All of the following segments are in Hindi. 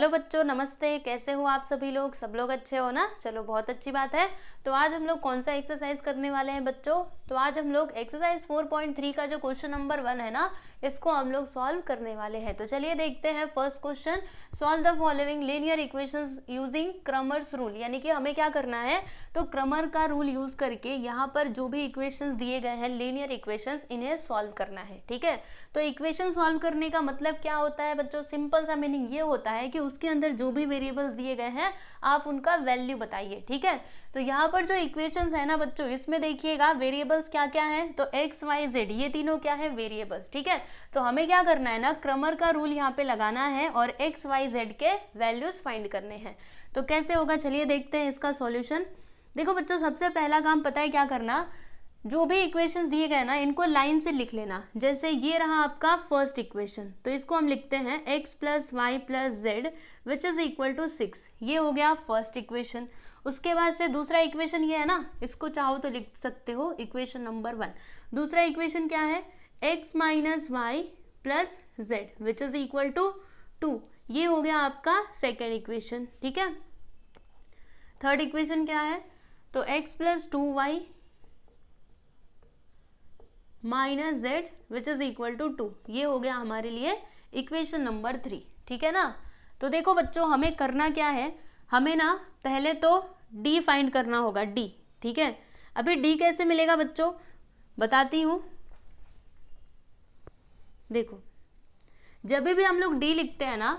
हेलो बच्चों, नमस्ते। कैसे हो आप सभी लोग? सब लोग अच्छे हो ना? चलो, बहुत अच्छी बात है। तो आज हम लोग कौन सा एक्सरसाइज करने वाले हैं बच्चों? तो आज हम लोग एक्सरसाइज 4.3 का जो क्वेश्चन नंबर 1 है ना, इसको हम लोग सॉल्व करने वाले हैं। तो चलिए देखते हैं first question. Solve the following linear equations using Cramer's rule. यानी कि हमें क्या करना है, तो क्रमर का रूल यूज करके यहाँ पर जो भी इक्वेशंस दिए गए हैं, लीनियर इक्वेशंस, इन्हें सॉल्व करना है। ठीक है, तो इक्वेशन सॉल्व करने का मतलब क्या होता है बच्चों? सिंपल सा मीनिंग ये होता है कि उसके अंदर जो भी वेरिएबल्स दिए गए हैं आप उनका वैल्यू बताइए। ठीक है, तो यहाँ पर जो इक्वेशंस है ना बच्चों, इसमें देखिएगा वेरिएबल्स क्या क्या हैं, तो एक्स वाई जेड, ये तीनों क्या है, वेरिएबल्स। ठीक है, तो हमें क्या करना है ना, क्रमर का रूल यहाँ पे लगाना है और एक्स वाई जेड के वैल्यूज फाइंड करने हैं। तो कैसे होगा, चलिए देखते हैं इसका सॉल्यूशन। देखो बच्चों, सबसे पहला काम पता है क्या करना, जो भी इक्वेशंस दिए गए ना इनको लाइन से लिख लेना। जैसे ये रहा आपका फर्स्ट इक्वेशन, तो इसको हम लिखते हैं x plus y plus z which is equal to 6। ये हो गया फर्स्ट इक्वेशन। उसके बाद से दूसरा इक्वेशन ये है ना, इसको चाहो तो लिख सकते हो इक्वेशन नंबर 1। दूसरा इक्वेशन क्या है, x minus y plus z which is equal to 2। ये हो गया आपका सेकेंड इक्वेशन। ठीक है, थर्ड इक्वेशन क्या है, तो x plus 2y minus z which is equal to 2। ये हो गया हमारे लिए इक्वेशन नंबर 3। ठीक है ना, तो देखो बच्चों, हमें करना क्या है, हमें ना पहले तो डी फाइंड करना होगा, डी। ठीक है, अभी डी कैसे मिलेगा बच्चों, बताती हूं। देखो, जब भी हम लोग डी लिखते हैं ना,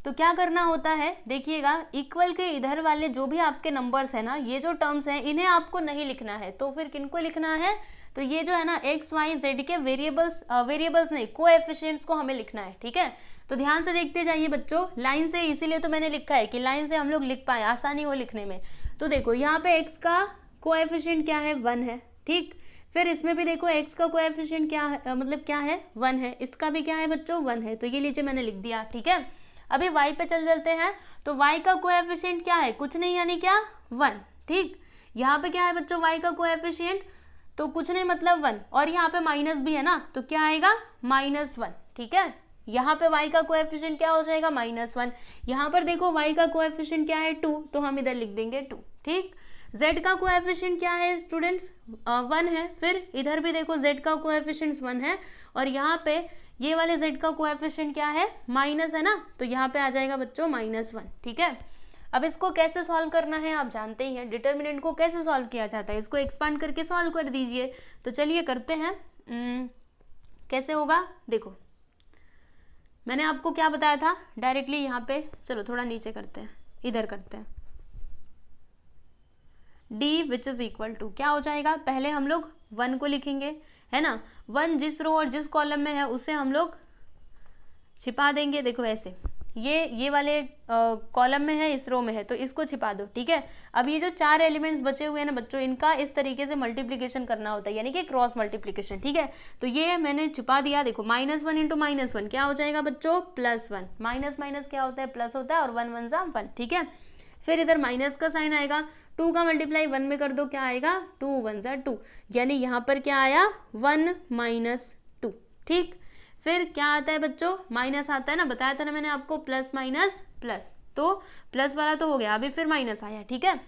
तो क्या करना होता है, देखिएगा इक्वल के इधर वाले जो भी आपके नंबर्स है ना, ये जो टर्म्स हैं, इन्हें आपको नहीं लिखना है। तो फिर किनको लिखना है, तो ये जो है ना एक्स वाई जेड के वेरिएबल्स नहीं, कोएफिशिएंट्स को हमें लिखना है। ठीक है, तो ध्यान से देखते जाइए बच्चों, लाइन से, इसीलिए तो मैंने लिखा है कि लाइन से हम लोग लिख पाए, आसानी हो लिखने में। तो देखो यहाँ पे एक्स का कोएफिशिएंट क्या है, 1 है। ठीक, फिर इसमें भी देखो एक्स का कोएफिशिएंट क्या है, मतलब क्या है, 1 है। इसका भी क्या है बच्चों, 1 है। तो ये लीजिए मैंने लिख दिया। ठीक है, अभी y पे चल चलते हैं। तो y का कोएफिशिएंट क्या है, कुछ नहीं, यानी क्या, 1। ठीक, यहाँ पे क्या है बच्चों, y का कोएफिशिएंट, तो कुछ नहीं मतलब 1, और यहाँ पे माइनस भी है ना, तो क्या आएगा, -1। ठीक है, यहाँ पे y का कोएफिशिएंट क्या हो जाएगा, -1। यहाँ पर देखो y का कोएफिशिएंट क्या है, 2, तो हम इधर लिख देंगे 2। ठीक, z का कोएफिशिएंट क्या है स्टूडेंट्स, 1 है। फिर इधर भी देखो z का कोएफिशिएंट 1 है, और यहाँ पे ये वाले z का कोएफिशिएंट क्या है, माइनस है ना, तो यहाँ पे आ जाएगा बच्चों -1। ठीक है, अब इसको कैसे सॉल्व करना है आप जानते ही हैं, डिटर्मिनेंट को कैसे सॉल्व किया जाता है, इसको एक्सपांड करके सॉल्व कर दीजिए। तो चलिए करते हैं। कैसे होगा, देखो मैंने आपको क्या बताया था, डायरेक्टली यहाँ पे, चलो थोड़ा नीचे करते हैं, इधर करते हैं। D which is equal to क्या हो जाएगा, पहले हम लोग 1 को लिखेंगे, है ना। 1 जिस रो और जिस कॉलम में है उसे हम लोग छिपा देंगे। देखो ऐसे, ये वाले कॉलम में है, इस रो में है, तो इसको छिपा दो। ठीक है, अब ये जो 4 एलिमेंट्स बचे हुए हैं ना बच्चों, इनका इस तरीके से मल्टीप्लिकेशन करना होता है, यानी कि क्रॉस मल्टीप्लिकेशन। ठीक है, तो ये मैंने छिपा दिया। देखो -1 इंटू -1 क्या हो जाएगा बच्चों, +1। माइनस माइनस क्या होता है, प्लस होता है, और 1 1 सा 1। ठीक है, फिर इधर माइनस का साइन आएगा, 2 का मल्टीप्लाई 1 में कर दो, क्या आएगा, 2 1 सा 2, यानी यहाँ पर क्या आया, 1 -2। ठीक, फिर क्या आता है बच्चों, माइनस आता है ना, बताया था ना मैंने आपको, प्लस माइनस प्लस, तो प्लस वाला तो हो गया, अभी फिर माइनस आया। ठीक है,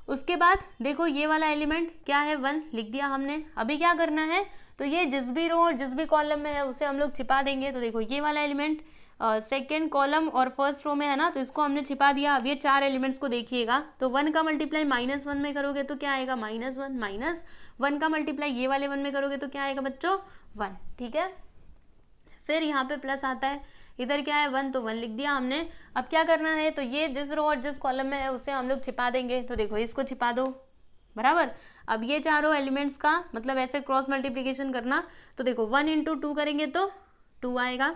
उसके बाद देखो ये वाला एलिमेंट क्या है, 1 लिख दिया हमने। अभी क्या करना है, तो ये जिस भी रो और जिस भी कॉलम में है उसे हम लोग छिपा देंगे। तो देखो ये वाला एलिमेंट सेकेंड कॉलम और फर्स्ट रो में है ना, तो इसको हमने छिपा दिया। अब ये 4 एलिमेंट्स को देखिएगा, तो 1 का मल्टीप्लाई -1 में करोगे तो क्या आएगा, -1, माइनस 1 का मल्टीप्लाई ये वाले 1 में करोगे तो क्या आएगा बच्चों, 1। ठीक है, फिर यहाँ पे प्लस आता है, इधर क्या है 1, तो 1 लिख दिया हमने। अब क्या करना है, तो ये जिस रो और जिस कॉलम में है उसे हम लोग छिपा देंगे। तो देखो इसको छिपा दो, बराबर। अब ये चारों एलिमेंट्स का मतलब ऐसे क्रॉस मल्टीप्लिकेशन करना, तो देखो 1 इंटू 2 करेंगे तो 2 आएगा।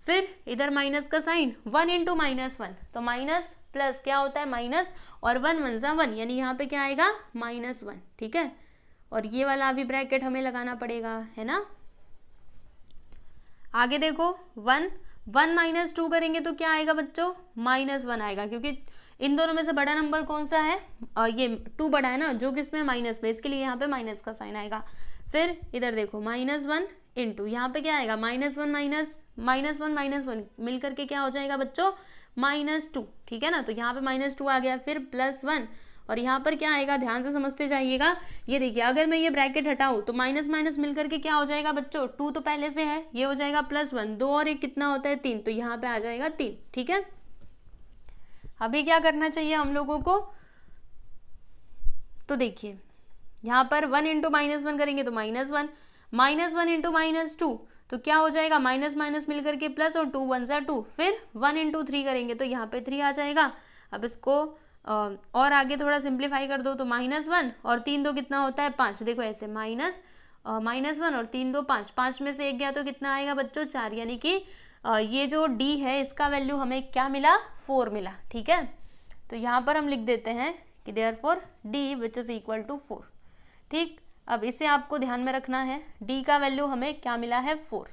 फिर इधर माइनस का साइन, 1 इंटू -1, तो माइनस प्लस क्या होता है, माइनस, और 1 1 सा 1, यानी यहाँ पे क्या आएगा, -1। ठीक है, और ये वाला अभी ब्रैकेट हमें लगाना पड़ेगा, है ना। आगे देखो 1 -2 करेंगे तो क्या आएगा बच्चों, -1 आएगा, क्योंकि इन दोनों में से बड़ा नंबर कौन सा है, ये 2 बड़ा है ना, जो किसमें, माइनस में, इसके लिए यहाँ पे माइनस का साइन आएगा। फिर इधर देखो -1 इंटू यहाँ पे क्या आएगा, -1 -1 मिल करके क्या हो जाएगा बच्चों, -2, ठीक है ना। तो यहाँ पे -2 आ गया, फिर +1 और यहाँ पर क्या आएगा, ध्यान से समझते जाइएगा। ये देखिए अगर मैं ये ब्रैकेट हटाऊँ तो माइनस माइनस मिलकर के क्या हो जाएगा बच्चों, 2 तो पहले से है, ये हो जाएगा +1, 2 और 1 कितना होता है 3, तो यहाँ पे आ जाएगा 3, ठीक है। अभी क्या करना चाहिए हम लोगों को, तो देखिए यहाँ पर 1 × -1 करेंगे तो -1, -1 × -2 तो क्या हो जाएगा, माइनस माइनस मिलकर के प्लस और 2 1 = 2, फिर 1 × 3 करेंगे तो यहाँ पे 3 आ जाएगा। अब इसको और आगे थोड़ा सिंप्लीफाई कर दो तो -1 और 3 2 कितना होता है 5, देखो ऐसे -1 और 3 2 5, 5 में से 1 गया तो कितना आएगा बच्चों 4, यानी कि ये जो d है इसका वैल्यू हमें क्या मिला, 4 मिला, ठीक है। तो यहाँ पर हम लिख देते हैं कि therefore d which is equal to 4, ठीक। अब इसे आपको ध्यान में रखना है, d का वैल्यू हमें क्या मिला है 4।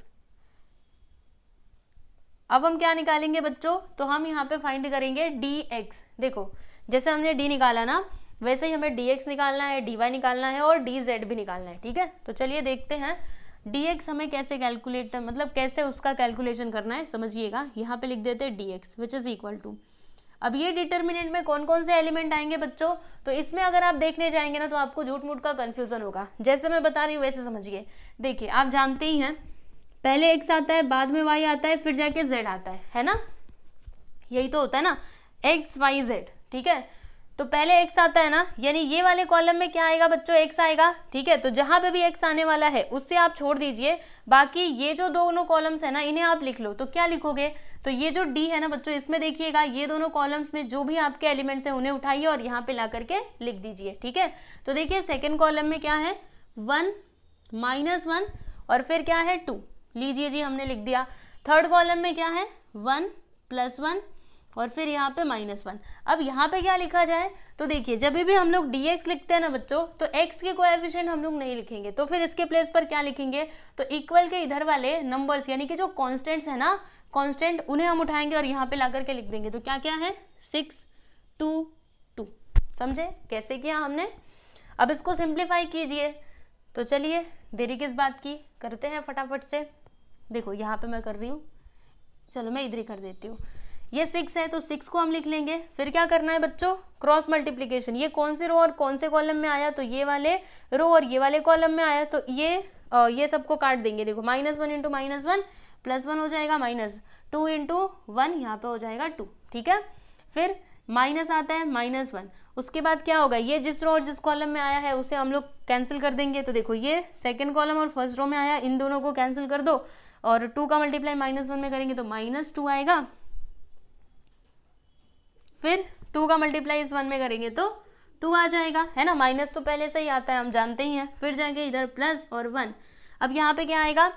अब हम क्या निकालेंगे बच्चों, तो हम यहाँ पे फाइंड करेंगे dx। देखो जैसे हमने d निकाला ना, वैसे ही हमें dx निकालना है, dy निकालना है और dz भी निकालना है, ठीक है। तो चलिए देखते हैं dx हमें कैसे कैलकुलेट, मतलब कैसे उसका कैलकुलेशन करना है, समझिएगा। यहाँ पे लिख देते हैं dx which is equal to, अब ये डिटर्मिनेंट में कौन कौन से एलिमेंट आएंगे बच्चों, तो इसमें अगर आप देखने जाएंगे ना तो आपको झूठ मूठ का कंफ्यूजन होगा, जैसे मैं बता रही हूँ वैसे समझिए। देखिए आप जानते ही हैं पहले x आता है, बाद में y आता है, फिर जाके z आता है ना, यही तो होता है ना, x y z, ठीक है। तो पहले x आता है ना, यानी ये वाले कॉलम में क्या आएगा बच्चों, x आएगा, ठीक है। तो जहां पे भी x आने वाला है उससे आप छोड़ दीजिए, बाकी ये जो दोनों कॉलम्स है ना इन्हें आप लिख लो। तो क्या लिखोगे, तो ये जो d है ना बच्चों, इसमें देखिएगा ये दोनों कॉलम्स में जो भी आपके एलिमेंट्स हैं उन्हें उठाइए और यहाँ पे ला करके लिख दीजिए, ठीक है। तो देखिए सेकेंड कॉलम में क्या है 1 -1 और फिर क्या है 2, लीजिए जी हमने लिख दिया। थर्ड कॉलम में क्या है 1 +1 और फिर यहाँ पे -1। अब यहाँ पे क्या लिखा जाए, तो देखिए जब भी हम लोग dx लिखते हैं ना बच्चों, तो x के कोएफिशिएंट हम लोग नहीं लिखेंगे, तो फिर इसके प्लेस पर क्या लिखेंगे, तो इक्वल के इधर वाले नंबर्स यानी कि जो कॉन्स्टेंट्स है ना, कांस्टेंट, उन्हें हम उठाएंगे और यहाँ पे ला करके लिख देंगे। तो क्या क्या है 6 2 2, समझे कैसे किया हमने। अब इसको सिंप्लीफाई कीजिए, तो चलिए देरी किस बात की, करते हैं फटाफट से। देखो यहाँ पे मैं कर रही हूँ, चलो मैं इधर ही कर देती हूँ। ये 6 है तो 6 को हम लिख लेंगे, फिर क्या करना है बच्चों, क्रॉस मल्टीप्लीकेशन। ये कौन से रो और कौन से कॉलम में आया, तो ये वाले रो और ये वाले कॉलम में आया, तो ये सबको काट देंगे। देखो -1 × -1 +1 हो जाएगा, -2 × 1 यहाँ पे हो जाएगा 2, ठीक है। फिर माइनस आता है -1, उसके बाद क्या होगा, ये जिस रो और जिस कॉलम में आया है उसे हम लोग कैंसिल कर देंगे। तो देखो ये सेकंड कॉलम और फर्स्ट रो में आया, इन दोनों को कैंसिल कर दो और 2 का मल्टीप्लाई -1 में करेंगे तो -2 आएगा, फिर 2 का मल्टीप्लाई इस 1 में करेंगे तो 2 आ जाएगा, है ना। माइनस तो पहले से ही आता है, हम जानते ही हैं। फिर जाएंगे इधर प्लस और 1, अब यहाँ पे क्या आएगा,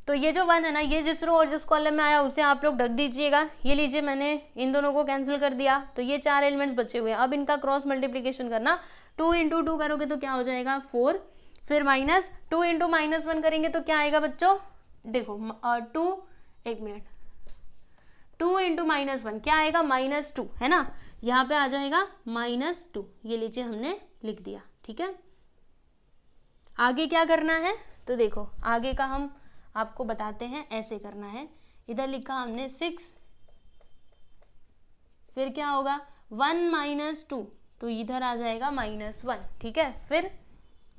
तो ये जो 1 है ना, ये जिस रो और जिस कॉलम में आया उसे आप लोग ढक दीजिएगा। ये लीजिए मैंने इन दोनों को कैंसिल कर दिया, तो ये 4 एलिमेंट्स बचे हुए हैं। अब इनका क्रॉस मल्टीप्लीकेशन करना, 2 × 2 करोगे तो क्या हो जाएगा 4, फिर -2 × -1 करेंगे तो क्या आएगा बच्चों, देखो 2 × -1 क्या आएगा -2, है ना। यहाँ पे आ जाएगा -2, ये लीजिए हमने लिख दिया, ठीक है। आगे क्या करना है, तो देखो आगे का हम आपको बताते हैं, ऐसे करना है। इधर लिखा हमने 6, फिर क्या होगा 1 - 2, तो इधर आ जाएगा -1, ठीक है। फिर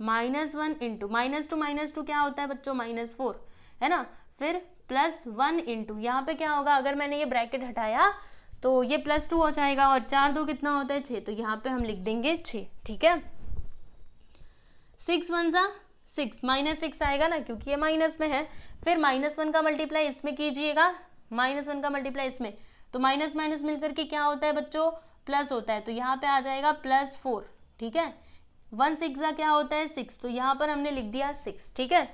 -1 × -2 क्या होता है बच्चों, -4, है ना। फिर +1 × यहाँ पे क्या होगा, अगर मैंने ये ब्रैकेट हटाया तो ये +2 हो जाएगा और 4 2 कितना होता है 6, तो यहाँ पे हम लिख देंगे 6, ठीक है। 6 1 6, -6 आएगा ना क्योंकि ये माइनस में है। फिर -1 का मल्टीप्लाई इसमें कीजिएगा, -1 का मल्टीप्लाई इसमें, तो माइनस माइनस मिलकर के क्या होता है बच्चों, प्लस होता है, तो यहाँ पे आ जाएगा +4, ठीक है। 1 6 क्या होता है 6, तो यहाँ पर हमने लिख दिया 6, ठीक है।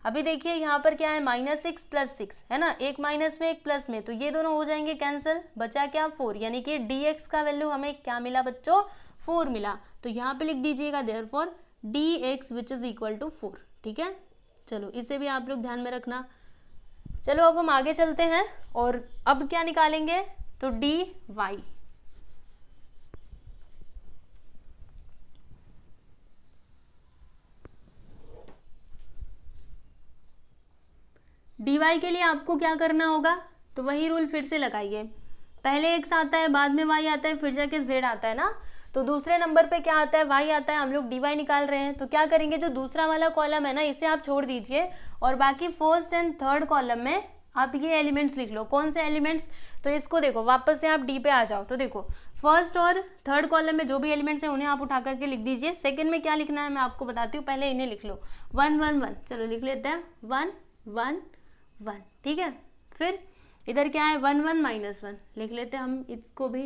अभी देखिए यहाँ पर क्या है -6 + 6, है ना, एक माइनस में एक प्लस में, तो ये दोनों हो जाएंगे कैंसिल, बचा क्या 4, यानी कि dx का वैल्यू हमें क्या मिला बच्चों 4 मिला। तो यहाँ पे लिख दीजिएगा therefore dx which is equal to 4, ठीक है। चलो इसे भी आप लोग ध्यान में रखना। चलो अब हम आगे चलते हैं और अब क्या निकालेंगे, तो dy, dy के लिए आपको क्या करना होगा, तो वही रूल फिर से लगाइए। पहले एक्स आता है, बाद में वाई आता है, फिर जाके जेड आता है ना। तो दूसरे नंबर पे क्या आता है, वाई आता है, हम लोग dy निकाल रहे हैं। तो क्या करेंगे, जो दूसरा वाला कॉलम है ना इसे आप छोड़ दीजिए और बाकी फर्स्ट एंड थर्ड कॉलम में आप ये एलिमेंट्स लिख लो। कौन से एलिमेंट्स, तो इसको देखो वापस से आप डी पे आ जाओ। तो देखो फर्स्ट और थर्ड कॉलम में जो भी एलिमेंट्स हैं उन्हें आप उठा करके लिख दीजिए। सेकंड में क्या लिखना है मैं आपको बताती हूँ, पहले इन्हें लिख लो। 1 1 1, चलो लिख लेते हैं 1 1 1, ठीक है। फिर इधर क्या है 1 1 -1, लिख लेते हैं हम इसको भी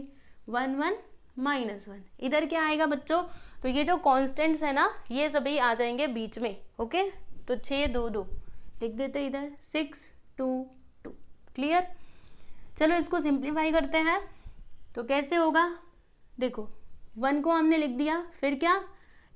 1 1 -1। इधर क्या आएगा बच्चों, तो ये जो कॉन्स्टेंट्स है ना ये सभी आ जाएंगे बीच में, ओके। तो 6 2 2 लिख देते इधर, 6 2 2, क्लियर। चलो इसको सिंप्लीफाई करते हैं। तो कैसे होगा, देखो 1 को हमने लिख दिया, फिर क्या,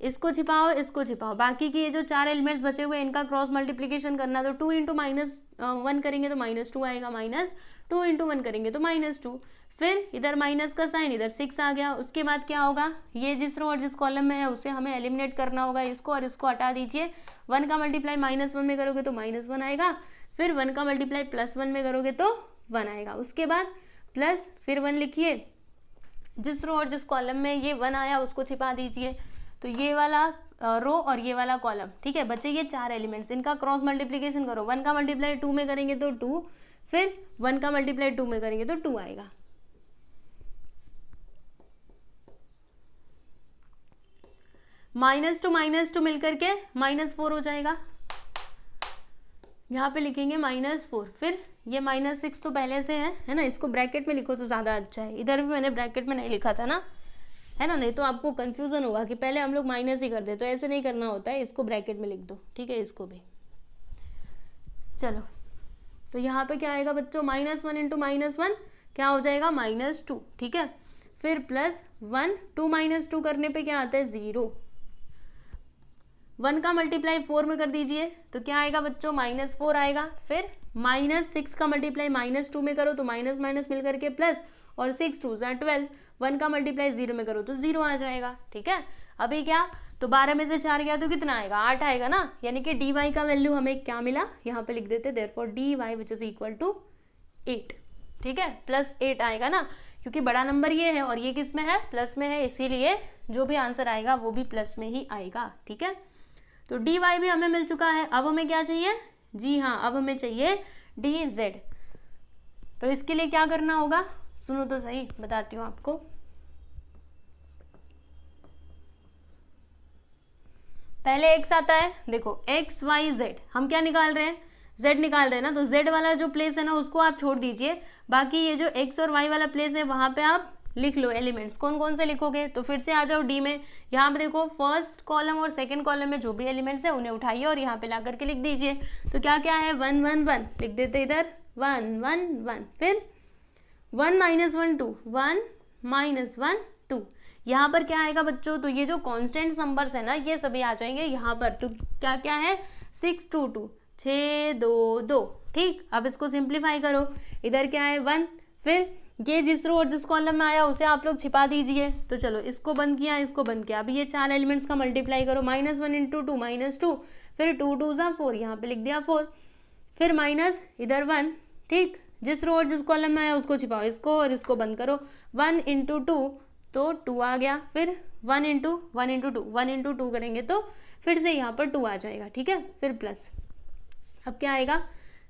इसको छिपाओ इसको छिपाओ, बाकी की ये जो 4 एलिमेंट्स बचे हुए इनका क्रॉस मल्टीप्लीकेशन करना। तो 2 इंटू -1 करेंगे तो -2 आएगा, -2 इंटू 1 करेंगे तो -2। फिर इधर माइनस का साइन, इधर 6 आ गया। उसके बाद क्या होगा, ये जिस रो और जिस कॉलम में है उसे हमें एलिमिनेट करना होगा, इसको और इसको हटा दीजिए। 1 का मल्टीप्लाई -1 में करोगे तो -1 आएगा, फिर 1 का मल्टीप्लाई +1 में करोगे तो 1 आएगा। उसके बाद प्लस फिर 1 लिखिए, जिस रो और जिस कॉलम में ये 1 आया उसको छिपा दीजिए। तो ये वाला रो और ये वाला कॉलम, ठीक है। बचे ये 4 एलिमेंट्स, इनका क्रॉस मल्टीप्लीकेशन करो। 1 का मल्टीप्लाई 2 में करेंगे तो 2, फिर 1 का मल्टीप्लाई 2 में करेंगे तो 2 आएगा। -2 मिलकर के -4 हो जाएगा, यहाँ पे लिखेंगे -4। फिर ये -6 तो पहले से है ना, इसको ब्रैकेट में लिखो तो ज़्यादा अच्छा है। इधर भी मैंने ब्रैकेट में नहीं लिखा था ना, है ना, नहीं तो आपको कंफ्यूजन होगा कि पहले हम लोग माइनस ही कर दे। तो ऐसे नहीं करना होता है, इसको ब्रैकेट में लिख दो, ठीक है, इसको भी। चलो तो यहाँ पे क्या आएगा बच्चों, -1 इंटू -1 क्या हो जाएगा, -2, ठीक है। फिर +1, 2 -2 करने पे क्या आता है, 0। 1 का मल्टीप्लाई 4 में कर दीजिए तो क्या आएगा बच्चों, -4 आएगा। फिर -6 का मल्टीप्लाई -2 में करो तो माइनस माइनस मिल करके प्लस, और 6 2 12। 1 का मल्टीप्लाई 0 में करो तो 0 आ जाएगा, ठीक है। अभी क्या, तो 12 में से 4 गया तो कितना आएगा, 8 आएगा ना। यानी कि dy का वैल्यू हमें क्या मिला, यहाँ पे लिख देते therefore dy which is equal to 8, ठीक है, +8 आएगा ना, क्योंकि बड़ा नंबर ये है और ये किस में है, प्लस में है, इसीलिए जो भी आंसर आएगा वो भी प्लस में ही आएगा, ठीक है। तो dy भी हमें मिल चुका है। अब हमें क्या चाहिए, जी हाँ, अब हमें चाहिए dz। तो इसके लिए क्या करना होगा, सुनो तो सही, बताती हूँ आपको। पहले x आता है, देखो x y z, हम क्या निकाल रहे हैं, z निकाल रहे हैं ना। तो z वाला जो प्लेस है ना उसको आप छोड़ दीजिए, बाकी ये जो x और y वाला प्लेस है वहां पे आप लिख लो एलिमेंट्स। कौन कौन से लिखोगे, तो फिर से आ जाओ डी में। यहाँ पे देखो फर्स्ट कॉलम और सेकंड कॉलम में जो भी एलिमेंट्स है उन्हें उठाइए और यहाँ पे ला करके लिख दीजिए। तो क्या क्या है, 1 1 1 लिख देते इधर, 1 1 1। फिर 1 -1 2, 1 -1 2। यहाँ पर क्या आएगा बच्चों, तो ये जो कॉन्स्टेंट नंबर्स है ना ये सभी आ जाएंगे यहाँ पर। तो क्या क्या है, 6 2 2, 6 2 2, ठीक। अब इसको सिंप्लीफाई करो, इधर क्या है 1, फिर ये जिस रो और जिस कॉलम में आया उसे आप लोग छिपा दीजिए। तो चलो इसको बंद किया, इसको बंद किया। अभी ये 4 एलिमेंट्स का मल्टीप्लाई करो, -1 इंटू 2 -2, फिर 2 2 4, यहाँ पे लिख दिया 4, फिर माइनस इधर 1, ठीक। जिस रो और जिस कॉलम में आया उसको छिपाओ, इसको और इसको बंद करो। 1 इंटू 2 तो 2 आ गया, फिर 1 इंटू 2, 1 इंटू 2 करेंगे तो फिर से यहाँ पर 2 आ जाएगा, ठीक है। फिर प्लस, अब क्या आएगा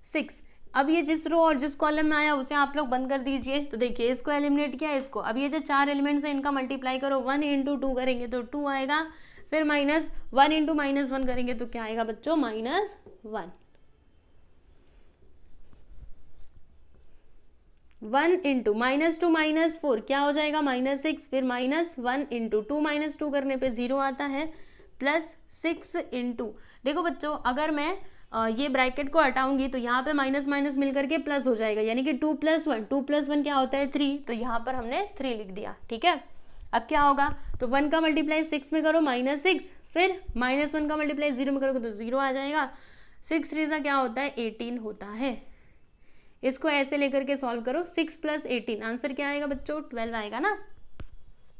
6। अब ये जिस रो और जिस कॉलम में आया उसे आप लोग बंद कर दीजिए। तो देखिए इसको एलिमिनेट किया, इसको। अब ये जो 4 एलिमेंट्स हैं इनका मल्टीप्लाई करो, 1 इंटू 2 करेंगे तो 2 आएगा, फिर माइनस 1 इंटू -1 करेंगे तो क्या आएगा बच्चों, -1। 1 इंटू -2 -4 क्या हो जाएगा, -6, फिर -1 इंटू 2 -2 करने पे 0 आता है, प्लस 6 इंटू, देखो बच्चों अगर मैं ये ब्रैकेट को हटाऊंगी तो यहाँ पे माइनस माइनस मिल करके प्लस हो जाएगा, यानी कि 2 + 1, 2 + 1 क्या होता है 3। तो यहाँ पर हमने 3 लिख दिया, ठीक है। अब क्या होगा, तो 1 का मल्टीप्लाई 6 में करो -6, फिर -1 का मल्टीप्लाई 0 में करोगे तो 0 आ जाएगा। 6 3 सा क्या होता है 18 होता है। इसको ऐसे लेकर के सॉल्व करो, 6 + 18 आंसर क्या आएगा बच्चों, 12 आएगा ना।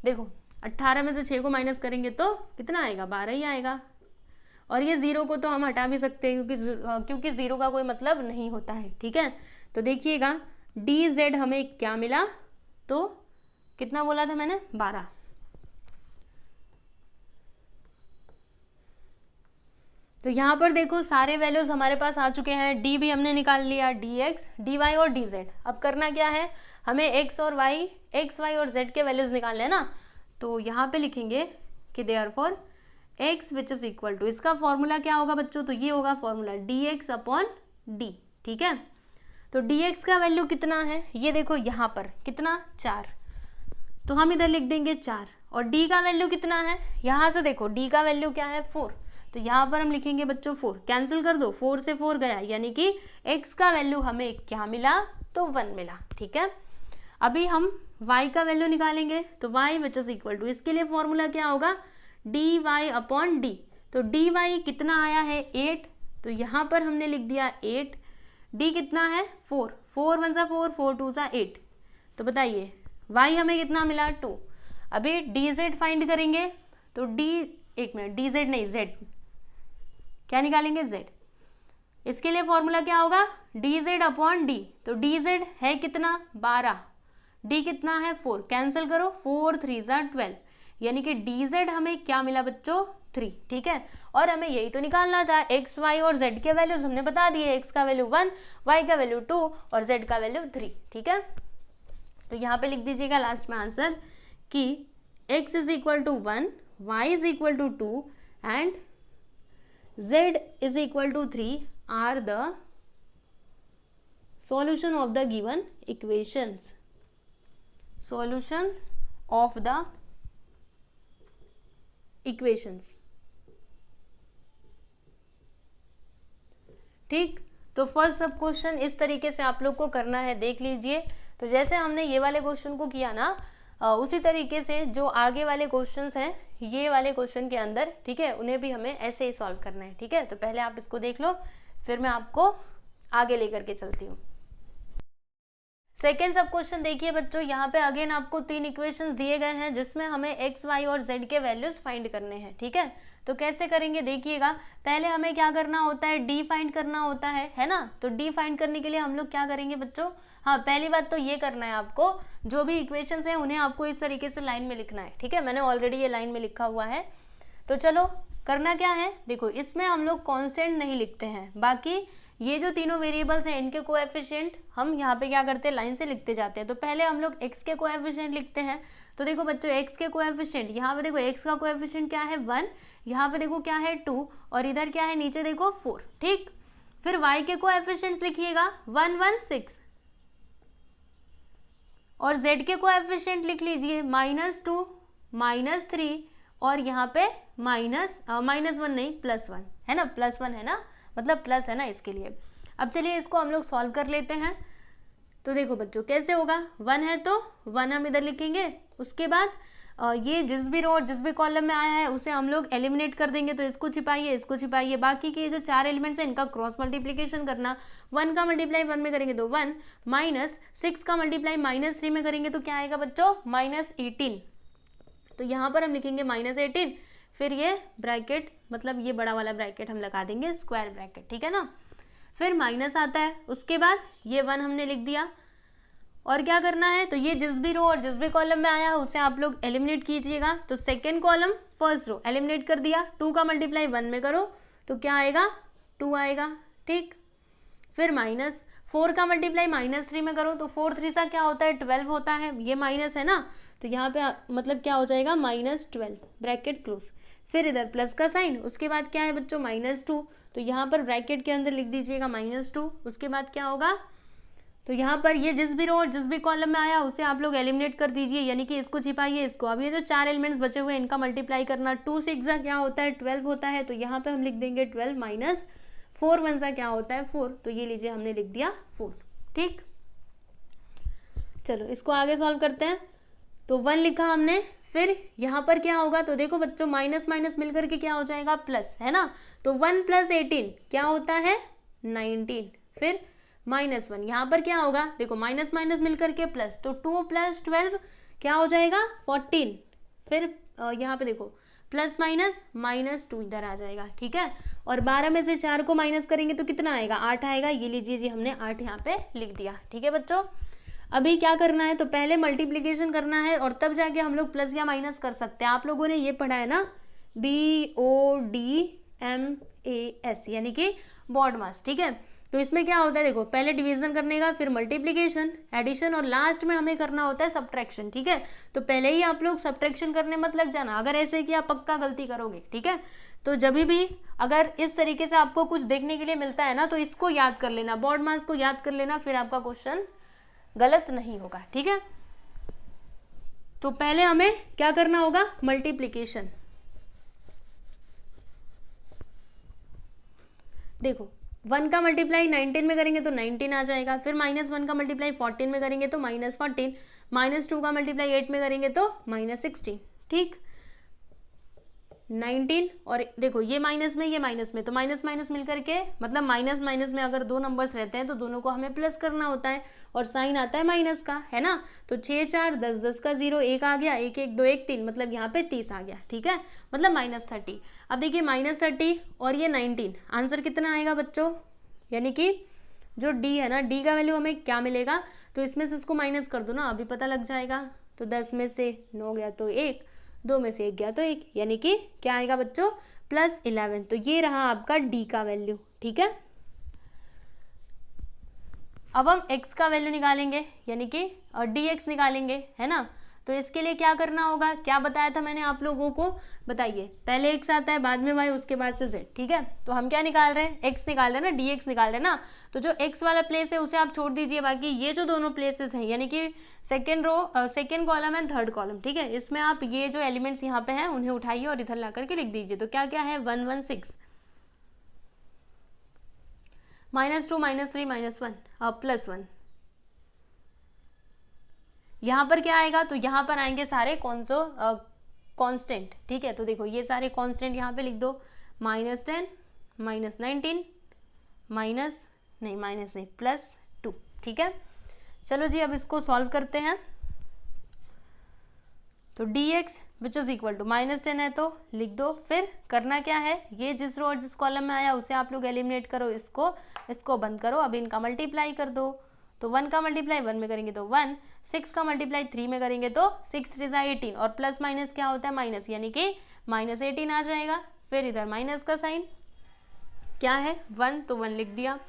देखो 18 में से 6 को माइनस करेंगे तो कितना आएगा, 12 ही आएगा। और ये 0 को तो हम हटा भी सकते हैं क्योंकि 0 का कोई मतलब नहीं होता है, ठीक है। तो देखिएगा dz हमें क्या मिला, तो कितना बोला था मैंने, 12। तो यहाँ पर देखो सारे वैल्यूज हमारे पास आ चुके हैं, डी भी हमने निकाल लिया, डी एक्स, डी वाई और डी जेड। अब करना क्या है, हमें एक्स और वाई, एक्स वाई और जेड के वैल्यूज निकालने हैं ना। तो यहाँ पे लिखेंगे कि therefore x which is equal to, इसका फॉर्मूला क्या होगा बच्चों, तो ये होगा formula d x upon d. ठीक है, तो डी एक्स का वैल्यू कितना है, ये देखो यहाँ पर कितना 4, तो हम इधर लिख देंगे 4। और डी का वैल्यू कितना है, यहाँ से देखो डी का वैल्यू क्या है 4, तो यहाँ पर हम लिखेंगे बच्चों 4, कैंसिल कर दो, 4 से 4 गया, यानी कि x का वैल्यू हमें क्या मिला, तो 1 मिला। ठीक है, अभी हम y का वैल्यू निकालेंगे, तो y which is equal to, इसके लिए फॉर्मूला क्या होगा, डी वाई अपॉन डी। तो डी वाई कितना आया है 8, तो यहाँ पर हमने लिख दिया 8, डी कितना है 4, 4 1 सा 4, 4 2 सा 8, तो बताइए y हमें कितना मिला 2। अभी डी जेड फाइंड करेंगे, तो डी, एक मिनट, डी जेड नहीं, जेड, क्या निकालेंगे z, इसके लिए फॉर्मूला क्या होगा डी जेड अपॉन डी। तो डी जेड है कितना 12, डी कितना है 4, कैंसिल करो, 4 3 सा 12, यानी कि डी जेड हमें क्या मिला बच्चों 3। ठीक है, और हमें यही तो निकालना था, एक्स वाई और जेड के वैल्यूज हमने बता दिए, एक्स का वैल्यू 1, वाई का वैल्यू 2 और जेड का वैल्यू 3। ठीक है, तो यहाँ पे लिख दीजिएगा लास्ट में आंसर कि x is equal to 1, y is equal to 2 and z is equal to 3 are the solution of the given equations. Solution of the equations. ठीक, तो फर्स्ट सब क्वेश्चन इस तरीके से आप लोग को करना है, देख लीजिए। तो जैसे हमने ये वाले क्वेश्चन को किया ना, उसी तरीके से जो आगे वाले क्वेश्चंस हैं ये वाले क्वेश्चन के अंदर, ठीक है, उन्हें भी हमें ऐसे ही सॉल्व करना है। ठीक है, तो पहले आप इसको देख लो, फिर मैं आपको आगे लेकर के चलती हूँ। सेकेंड सब क्वेश्चन देखिए बच्चों, यहाँ पे अगेन आपको 3 इक्वेशंस दिए गए हैं जिसमें हमें एक्स वाई और जेड के वैल्यूज फाइंड करने हैं। ठीक है, तो कैसे करेंगे देखिएगा, पहले हमें क्या करना होता है, डी फाइंड करना होता है ना। तो डी फाइंड करने के लिए हम लोग क्या करेंगे बच्चों, हाँ पहली बात तो ये करना है आपको, जो भी इक्वेशंस हैं उन्हें आपको इस तरीके से लाइन में लिखना है। ठीक है, मैंने ऑलरेडी ये लाइन में लिखा हुआ है। तो चलो करना क्या है, देखो इसमें हम लोग कांस्टेंट नहीं लिखते हैं, बाकी ये जो तीनों वेरिएबल्स हैं इनके कोएफिशिएंट हम यहाँ पे क्या करते हैं, लाइन से लिखते जाते हैं। तो पहले हम लोग x के कोएफिशिएंट लिखते हैं। तो देखो बच्चों x के कोएफिशिएंट, यहाँ पे देखो x का कोएफिशिएंट क्या है 1, यहाँ पे देखो क्या है 2 और इधर क्या है नीचे देखो 4। ठीक, फिर y के कोएफिशिएंट्स लिखिएगा 1 1 6 और z के कोएफिशिएंट लिख लीजिए -2 -3 और यहाँ पे -1 नहीं +1 है ना, +1 है ना, मतलब प्लस है ना इसके लिए। अब चलिए इसको हम लोग सॉल्व कर लेते हैं। तो देखो बच्चों कैसे होगा, 1 है तो 1 हम इधर लिखेंगे, उसके बाद ये जिस भी रो और जिस भी कॉलम में आया है उसे हम लोग एलिमिनेट कर देंगे। तो इसको छिपाइए, इसको छिपाइए, बाकी के जो 4 एलिमेंट्स हैं इनका क्रॉस मल्टीप्लीकेशन करना। 1 का मल्टीप्लाई 1 में करेंगे तो 1, -6 का मल्टीप्लाई -3 में करेंगे तो क्या आएगा बच्चों -18। तो यहाँ पर हम लिखेंगे -18, फिर ये ब्रैकेट, मतलब ये बड़ा वाला ब्रैकेट हम लगा देंगे, स्क्वायर ब्रैकेट। ठीक है ना, फिर माइनस आता है, उसके बाद ये 1 हमने लिख दिया। और क्या करना है, तो ये जिस भी रो और जिस भी कॉलम में आया है उसे आप लोग एलिमिनेट कीजिएगा। तो second column first row eliminate कर दिया, 2 का मल्टीप्लाई 1 में करो तो क्या आएगा 2 आएगा। ठीक, फिर -4 का मल्टीप्लाई -3 में करो तो 4 3 सा क्या होता है 12 होता है, ये माइनस है ना, तो यहाँ पे मतलब क्या हो जाएगा -12 ब्रैकेट क्लोज। फिर इधर प्लस का साइन, उसके बाद क्या है बच्चों -2, तो यहाँ पर ब्रैकेट के अंदर लिख दीजिएगा -2। उसके बाद क्या होगा, तो यहाँ पर ये जिस भी रो और जिस भी कॉलम में आया उसे आप लोग एलिमिनेट कर दीजिए, यानी कि इसको छिपाइए, इसको। अब ये जो 4 एलिमेंट्स बचे हुए हैं इनका मल्टीप्लाई करना, 2 6 क्या होता है 12 होता है, तो यहाँ पे हम लिख देंगे 12 -4 1 क्या होता है 4, तो ये लीजिए हमने लिख दिया 4। ठीक, चलो इसको आगे सॉल्व करते हैं। तो 1 लिखा हमने, फिर यहाँ पर क्या होगा, तो देखो बच्चों माइनस माइनस मिलकर के क्या हो जाएगा प्लस, है ना। तो 1 + 18 क्या होता है 19, फिर -1 यहाँ पर क्या होगा, देखो माइनस माइनस मिलकर के प्लस, तो 2 + 12 क्या हो जाएगा 14, फिर यहाँ पे देखो प्लस माइनस -2 इधर आ जाएगा। ठीक है, और 12 में से 4 को माइनस करेंगे तो कितना आएगा 8 आएगा, ये लीजिए जी हमने 8 यहाँ पे लिख दिया। ठीक है बच्चों, अभी क्या करना है, तो पहले मल्टीप्लीकेशन करना है और तब जाके हम लोग प्लस या माइनस कर सकते हैं। आप लोगों ने ये पढ़ा है ना, BODMAS यानी कि बॉड मास, ठीक है। तो इसमें क्या होता है, देखो पहले डिवीजन करने का, फिर मल्टीप्लीकेशन, एडिशन और लास्ट में हमें करना होता है सब्ट्रैक्शन, ठीक है। तो पहले ही आप लोग सब्ट्रैक्शन करने मत लग जाना, अगर ऐसे कि आप पक्का गलती करोगे, ठीक है। तो जब भी अगर इस तरीके से आपको कुछ देखने के लिए मिलता है ना, तो इसको याद कर लेना, बॉड मास को याद कर लेना, फिर आपका क्वेश्चन गलत नहीं होगा, ठीक है। तो पहले हमें क्या करना होगा, मल्टीप्लीकेशन। देखो 1 का मल्टीप्लाई 19 में करेंगे तो 19 आ जाएगा, फिर -1 का मल्टीप्लाई 14 में करेंगे तो -14, -2 का मल्टीप्लाई 8 में करेंगे तो -16, ठीक। 19 और देखो ये माइनस में, ये माइनस में, तो माइनस माइनस मिल करके, मतलब माइनस माइनस में अगर दो नंबर्स रहते हैं तो दोनों को हमें प्लस करना होता है और साइन आता है माइनस का, है ना। तो 6 4 10 10 का 0 1 आ गया, 1 1 2 1 3, मतलब यहाँ पे 30 आ गया, ठीक है, मतलब -30। अब देखिए -30 और ये 19, आंसर कितना आएगा बच्चों, यानी कि जो डी है ना, डी का वैल्यू हमें क्या मिलेगा, तो इसमें से इसको माइनस कर दो ना, अभी पता लग जाएगा। तो 10 में से 9 गया तो 1, 2 में से 1 गया तो 1, यानी कि क्या आएगा बच्चों, +11। तो ये रहा आपका डी का वैल्यू, ठीक है। अब हम x का वैल्यू निकालेंगे, यानी कि dx निकालेंगे, है ना। तो इसके लिए क्या करना होगा, क्या बताया था मैंने आप लोगों को, बताइए। पहले x आता है, बाद में y, उसके बाद से z, ठीक है। तो हम क्या निकाल रहे हैं, x निकाल रहे हैं ना, dx निकाल रहे हैं ना। तो जो x वाला प्लेस है उसे आप छोड़ दीजिए, बाकी ये जो दोनों प्लेसेस हैं, यानी कि second row, second column and third column, ठीक है, इसमें आप ये जो एलिमेंट्स यहाँ पे हैं उन्हें उठाइए और इधर ला करके लिख दीजिए। तो क्या क्या है, 1 1 6, -2 -3 -1 +1। यहाँ पर क्या आएगा, तो यहाँ पर आएंगे सारे कांस्टेंट, ठीक है। तो देखो ये सारे कांस्टेंट यहाँ पे लिख दो, -10 -19 +2, ठीक है। चलो जी अब इसको सॉल्व करते हैं। तो dx which is equal to -10 है तो लिख दो, फिर करना क्या है, ये जिस रो और जिस कॉलम में आया उसे आप लोग एलिमिनेट करो, इसको बंद करो, अब इनका मल्टीप्लाई कर दो। तो 1 का मल्टीप्लाई 1 में करेंगे तो 1, 6 का मल्टीप्लाई 3 में करेंगे तो 6 3 18, और प्लस माइनस क्या होता है, माइनस, यानी कि -18 आ जाएगा। फिर इधर माइनस का साइन क्या है, 1, तो 1 लिख दिया।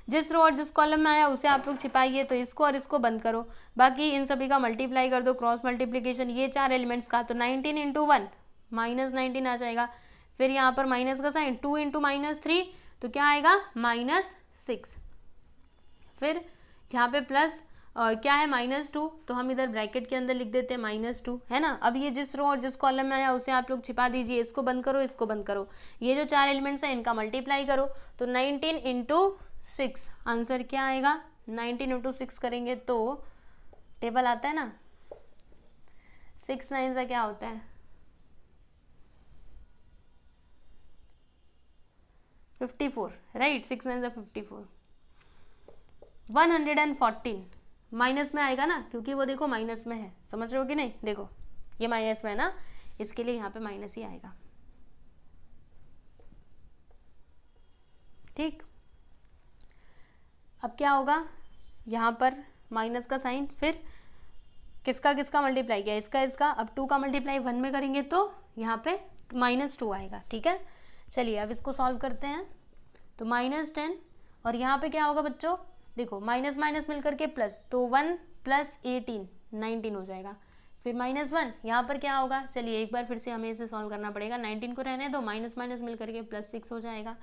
जिस रो और जिस कॉलम में आया उसे आप लोग छिपाइए, तो इसको और इसको बंद करो, बाकी इन सभी का मल्टीप्लाई कर दो, क्रॉस मल्टीप्लिकेशन, ये 4 एलिमेंट्स का, तो 19 × 1 -19 आ जाएगा। फिर यहाँ पर माइनस का साइन, 2 × -3, तो क्या आएगा, -6। फिर यहाँ पे प्लस क्या है, -2, तो हम इधर ब्रैकेट के अंदर लिख देते हैं -2, है ना। अब ये जिस रो और जिस कॉलम में आया उसे आप लोग छिपा दीजिए, इसको बंद करो, इसको बंद करो, ये जो 4 एलिमेंट्स हैं इनका मल्टीप्लाई करो। तो 19 × 6 आंसर क्या आएगा, 19 × 6 करेंगे तो टेबल आता है ना, 6 9 का क्या होता है, 54, राइट, 6 9 का 54। 114 माइनस में आएगा ना, क्योंकि वो देखो माइनस में है, समझ रहे हो कि नहीं, देखो ये माइनस में है ना, इसके लिए यहाँ पे माइनस ही आएगा, ठीक। अब क्या होगा, यहाँ पर माइनस का साइन, फिर किसका किसका मल्टीप्लाई किया, इसका, अब 2 का मल्टीप्लाई 1 में करेंगे तो यहाँ पे -2 आएगा, ठीक है। चलिए अब इसको सॉल्व करते हैं। तो -10 और यहाँ पे क्या होगा बच्चों, देखो माइनस माइनस मिल करके प्लस, तो 1 + 18 19 हो जाएगा। फिर -1 यहाँ पर क्या होगा, चलिए एक बार फिर से हमें इसे सॉल्व करना पड़ेगा, 19 को रहने दो, माइनस माइनस मिल करके +6 हो जाएगा,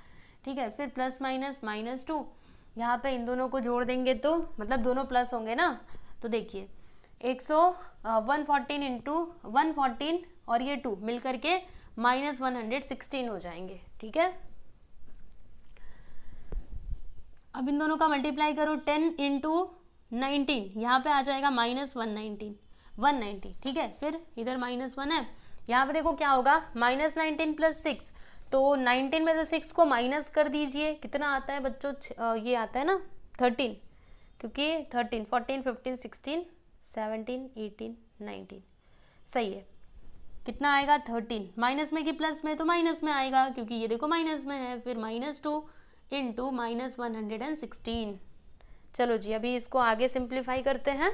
ठीक है। फिर प्लस माइनस -2, यहाँ पे इन दोनों को जोड़ देंगे तो मतलब दोनों प्लस होंगे ना, तो देखिए 114 × 114 और ये 2 मिल करके -116 हो जाएंगे, ठीक है। अब इन दोनों का मल्टीप्लाई करो, 10 × 19 यहाँ पे आ जाएगा -190, ठीक है। फिर इधर -1 है, यहाँ पे देखो क्या होगा, -19 + 6, तो 19 में से 6 को माइनस कर दीजिए, कितना आता है बच्चों, ये आता है ना 13, क्योंकि 13 14 15 16 17 18 19, सही है। कितना आएगा 13, माइनस में कि प्लस में, तो माइनस में आएगा क्योंकि ये देखो माइनस में है। फिर -2 × -116, चलो जी अभी इसको आगे सिंप्लीफाई करते हैं।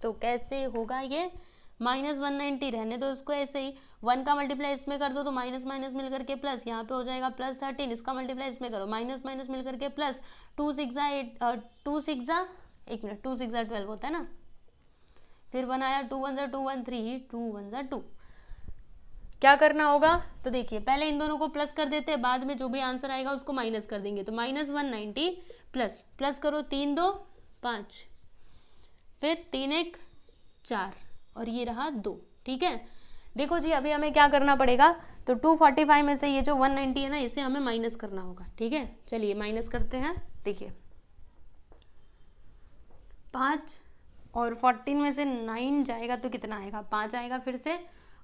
तो कैसे होगा ये, -190 रहने दो इसको ऐसे ही, 1 का मल्टीप्लाई इसमें कर दो तो माइनस माइनस मिल करके प्लस, यहाँ पे हो जाएगा +13, इसका मल्टीप्लाई इसमें करो माइनस माइनस मिल करके प्लस, 2 6 12 होता है ना, फिर बनाया 2 1 2 1 3, 2 1 2। क्या करना होगा, तो देखिए पहले इन दोनों को प्लस कर देते हैं, बाद में जो भी आंसर आएगा उसको माइनस कर देंगे। तो -190 प्लस करो 3 2 5, फिर 3 1 4 और ये रहा 2। ठीक है, देखो जी अभी हमें क्या करना पड़ेगा, तो 245 में से ये जो 190 है ना इसे हमें माइनस करना होगा। ठीक है, चलिए माइनस करते हैं। देखिए 5 और 14 में से 9 जाएगा तो कितना आएगा, 5 आएगा फिर से,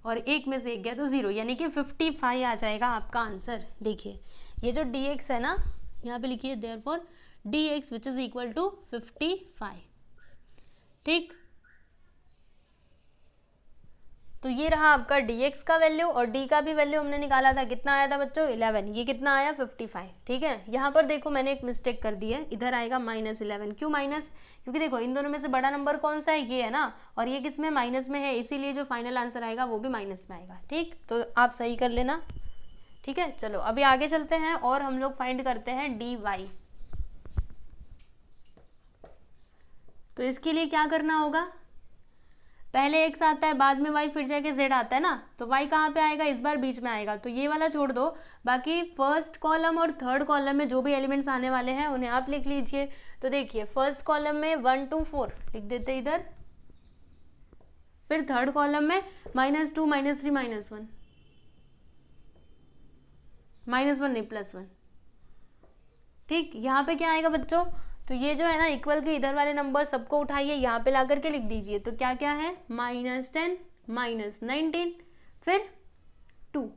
और 1 में से 1 गया तो 0, यानी कि 55 आ जाएगा आपका आंसर। देखिए ये जो dx है ना, यहाँ पे लिखिए therefore dx which is equal to 55। ठीक, तो ये रहा आपका dx का वैल्यू, और d का भी वैल्यू हमने निकाला था, कितना आया था बच्चों 11, ये कितना आया 55। ठीक है, यहाँ पर देखो मैंने एक मिस्टेक कर दी है, इधर आएगा -11। क्यों माइनस, क्योंकि देखो इन दोनों में से बड़ा नंबर कौन सा है, ये है ना, और ये किस में माइनस में है, इसीलिए जो फाइनल आंसर आएगा वो भी माइनस में आएगा। ठीक, तो आप सही कर लेना। ठीक है, चलो अभी आगे चलते हैं और हम लोग फाइंड करते हैं dy। तो इसके लिए क्या करना होगा, पहले x आता है, बाद में y, फिर जाके z आता है ना, तो y कहाँ पे आएगा, इस बार बीच में आएगा, तो ये वाला छोड़ दो, बाकी फर्स्ट कॉलम और थर्ड कॉलम में जो भी एलिमेंट्स आने वाले हैं उन्हें आप लिख लीजिए। तो देखिए फर्स्ट कॉलम में 1 2 4 लिख देते इधर, फिर थर्ड कॉलम में -2 -3 -1, -1 नहीं +1। ठीक, यहाँ पे क्या आएगा बच्चों, तो ये जो है ना इक्वल के इधर वाले नंबर सबको उठाइए, यहाँ पे ला करके लिख दीजिए। तो क्या क्या है, -10 -19 फिर 2।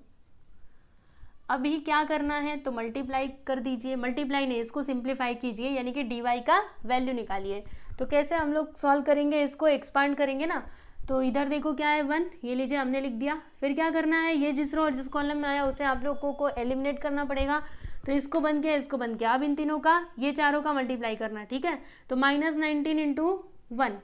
अभी क्या करना है, तो मल्टीप्लाई कर दीजिए, मल्टीप्लाई नहीं इसको सिंप्लीफाई कीजिए, यानी कि dy का वैल्यू निकालिए। तो कैसे हम लोग सॉल्व करेंगे, इसको एक्सपांड करेंगे ना, तो इधर देखो क्या है 1, ये लीजिए हमने लिख दिया। फिर क्या करना है, ये जिस रो और जिस कॉलम में आया उसे आप लोगों को एलिमिनेट करना पड़ेगा। तो इसको बन गया, इसको बन गया, अब इन तीनों का, ये चारों का मल्टीप्लाई करना। ठीक है, तो -19 इंटू 1,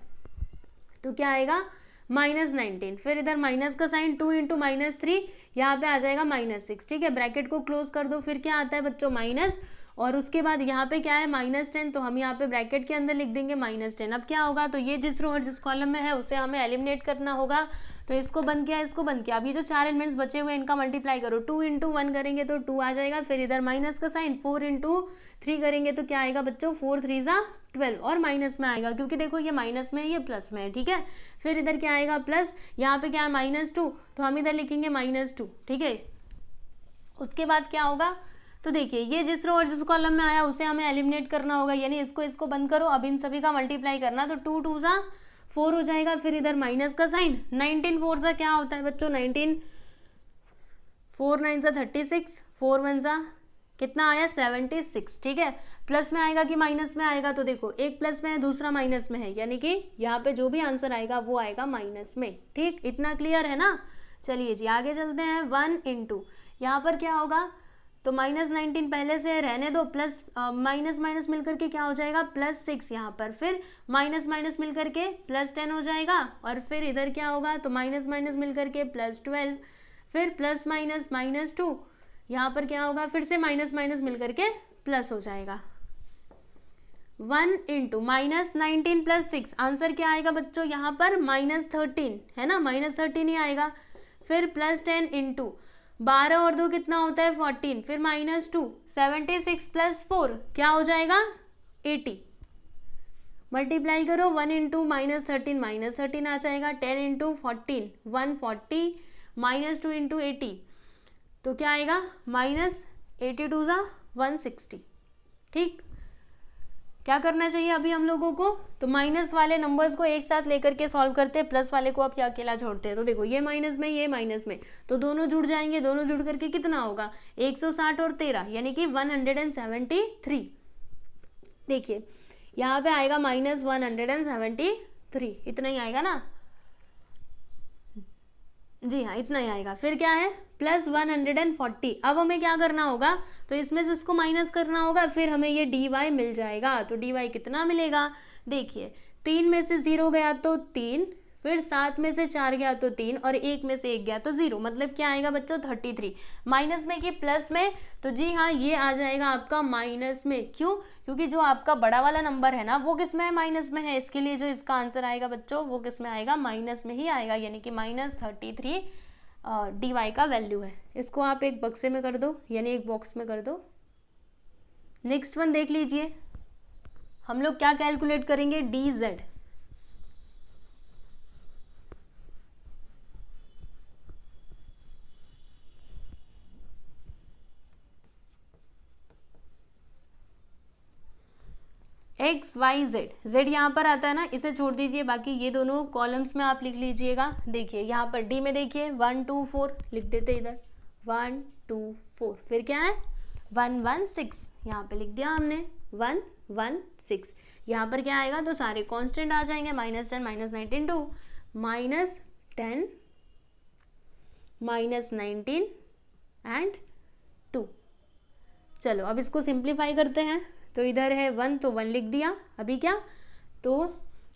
तो क्या आएगा -19, फिर इधर माइनस का साइन, 2 इंटू -3, यहाँ पे आ जाएगा -6। ठीक है, ब्रैकेट को क्लोज कर दो, फिर क्या आता है बच्चों माइनस, और उसके बाद यहाँ पे क्या है -10, तो हम यहाँ पे ब्रैकेट के अंदर लिख देंगे -10। अब क्या होगा, तो ये जिस रो और जिस कॉलम में है उसे हमें एलिमिनेट करना होगा। तो इसको बन गया, इसको बन गया। अब ये जो 4 एलिमेंट्स बचे हुए हैं इनका मल्टीप्लाई करो, 2 इंटू 1 करेंगे तो 2 आ जाएगा, फिर इधर माइनस का साइन, 4 इंटू 3 करेंगे तो क्या आएगा बच्चों, 4 3 12, और माइनस में आएगा क्योंकि देखो ये माइनस में है ये प्लस में है। ठीक है, फिर इधर क्या आएगा प्लस, यहाँ पे क्या है -2, तो हम इधर लिखेंगे -2। ठीक है, उसके बाद क्या होगा, तो देखिए ये जिस रो और जिस कॉलम में आया उसे हमें एलिमिनेट करना होगा, यानी इसको बंद करो। अब इन सभी का मल्टीप्लाई करना, तो 2 2 4 हो जाएगा, फिर इधर माइनस का साइन, 19 4 सा क्या होता है बच्चों 19, 4 9 36, 4 1 कितना आया 76। ठीक है, प्लस में आएगा कि माइनस में आएगा, तो देखो एक प्लस में है दूसरा माइनस में है, यानी कि यहाँ पे जो भी आंसर आएगा वो आएगा माइनस में। ठीक, इतना क्लियर है ना। चलिए जी आगे चलते हैं। 1 इंटू यहाँ पर क्या होगा, तो -19 पहले से रहने दो, प्लस माइनस माइनस मिलकर के क्या हो जाएगा +6 यहाँ पर, फिर माइनस माइनस मिलकर के +10 हो जाएगा, और फिर इधर क्या होगा, तो माइनस माइनस मिलकर के +12, फिर प्लस माइनस -2, यहाँ पर क्या होगा, फिर से माइनस माइनस मिलकर के प्लस हो जाएगा। 1 इंटू -19 + 6, आंसर क्या आएगा बच्चों, यहाँ पर -13 है ना, -13 ही आएगा। फिर +10 इंटू 12 और 2 कितना होता है 14, फिर -2, 76 + 4 क्या हो जाएगा 80। मल्टीप्लाई करो, 1 इंटू -13 आ जाएगा, 10 इंटू 14 140, -2 इंटू 80 तो क्या आएगा -82 160। ठीक, क्या करना चाहिए अभी हम लोगों को, तो माइनस वाले नंबर्स को एक साथ लेकर के सॉल्व करते हैं, प्लस वाले को आप क्या अकेला छोड़ते हैं। तो देखो ये माइनस में ये माइनस में, तो दोनों जुड़ जाएंगे, दोनों जुड़ करके कितना होगा 160 और 13 यानी कि 173। देखिए यहाँ पे आएगा -173, इतना ही आएगा ना, जी हाँ, इतना ही आएगा। फिर क्या है प्लस 140। अब हमें क्या करना होगा, तो इसमें से इसको माइनस करना होगा, फिर हमें ये डी वाई मिल जाएगा। तो डी वाई कितना मिलेगा, देखिए 3 में से 0 गया तो 3, फिर 7 में से 4 गया तो 3, और 1 में से 1 गया तो 0, मतलब क्या आएगा बच्चों 33। माइनस में कि प्लस में, तो जी हाँ ये आ जाएगा आपका माइनस में। क्यों, क्योंकि जो आपका बड़ा वाला नंबर है ना वो किस में है, माइनस में है। इसके लिए जो इसका आंसर आएगा बच्चों वो किस में आएगा, माइनस में ही आएगा, यानी कि -33 डी वाई का वैल्यू है। इसको आप एक बक्से में कर दो, यानी एक बॉक्स में कर दो। नेक्स्ट वन देख लीजिए, हम लोग क्या कैलकुलेट करेंगे, d z. X y z, z यहाँ पर आता है ना, इसे छोड़ दीजिए, बाकी ये दोनों कॉलम्स में आप लिख लीजिएगा। देखिए यहाँ पर डी में देखिए 1 2 4 लिख देते इधर, 1 2 4, फिर क्या है 116, यहाँ पे लिख दिया हमने 116। यहाँ पर क्या आएगा, तो सारे कांस्टेंट आ जाएंगे, -10 -19 2, -10 -19 एंड 2। चलो अब इसको सिंप्लीफाई करते हैं। तो इधर है 1 तो 1 लिख दिया। अभी क्या, तो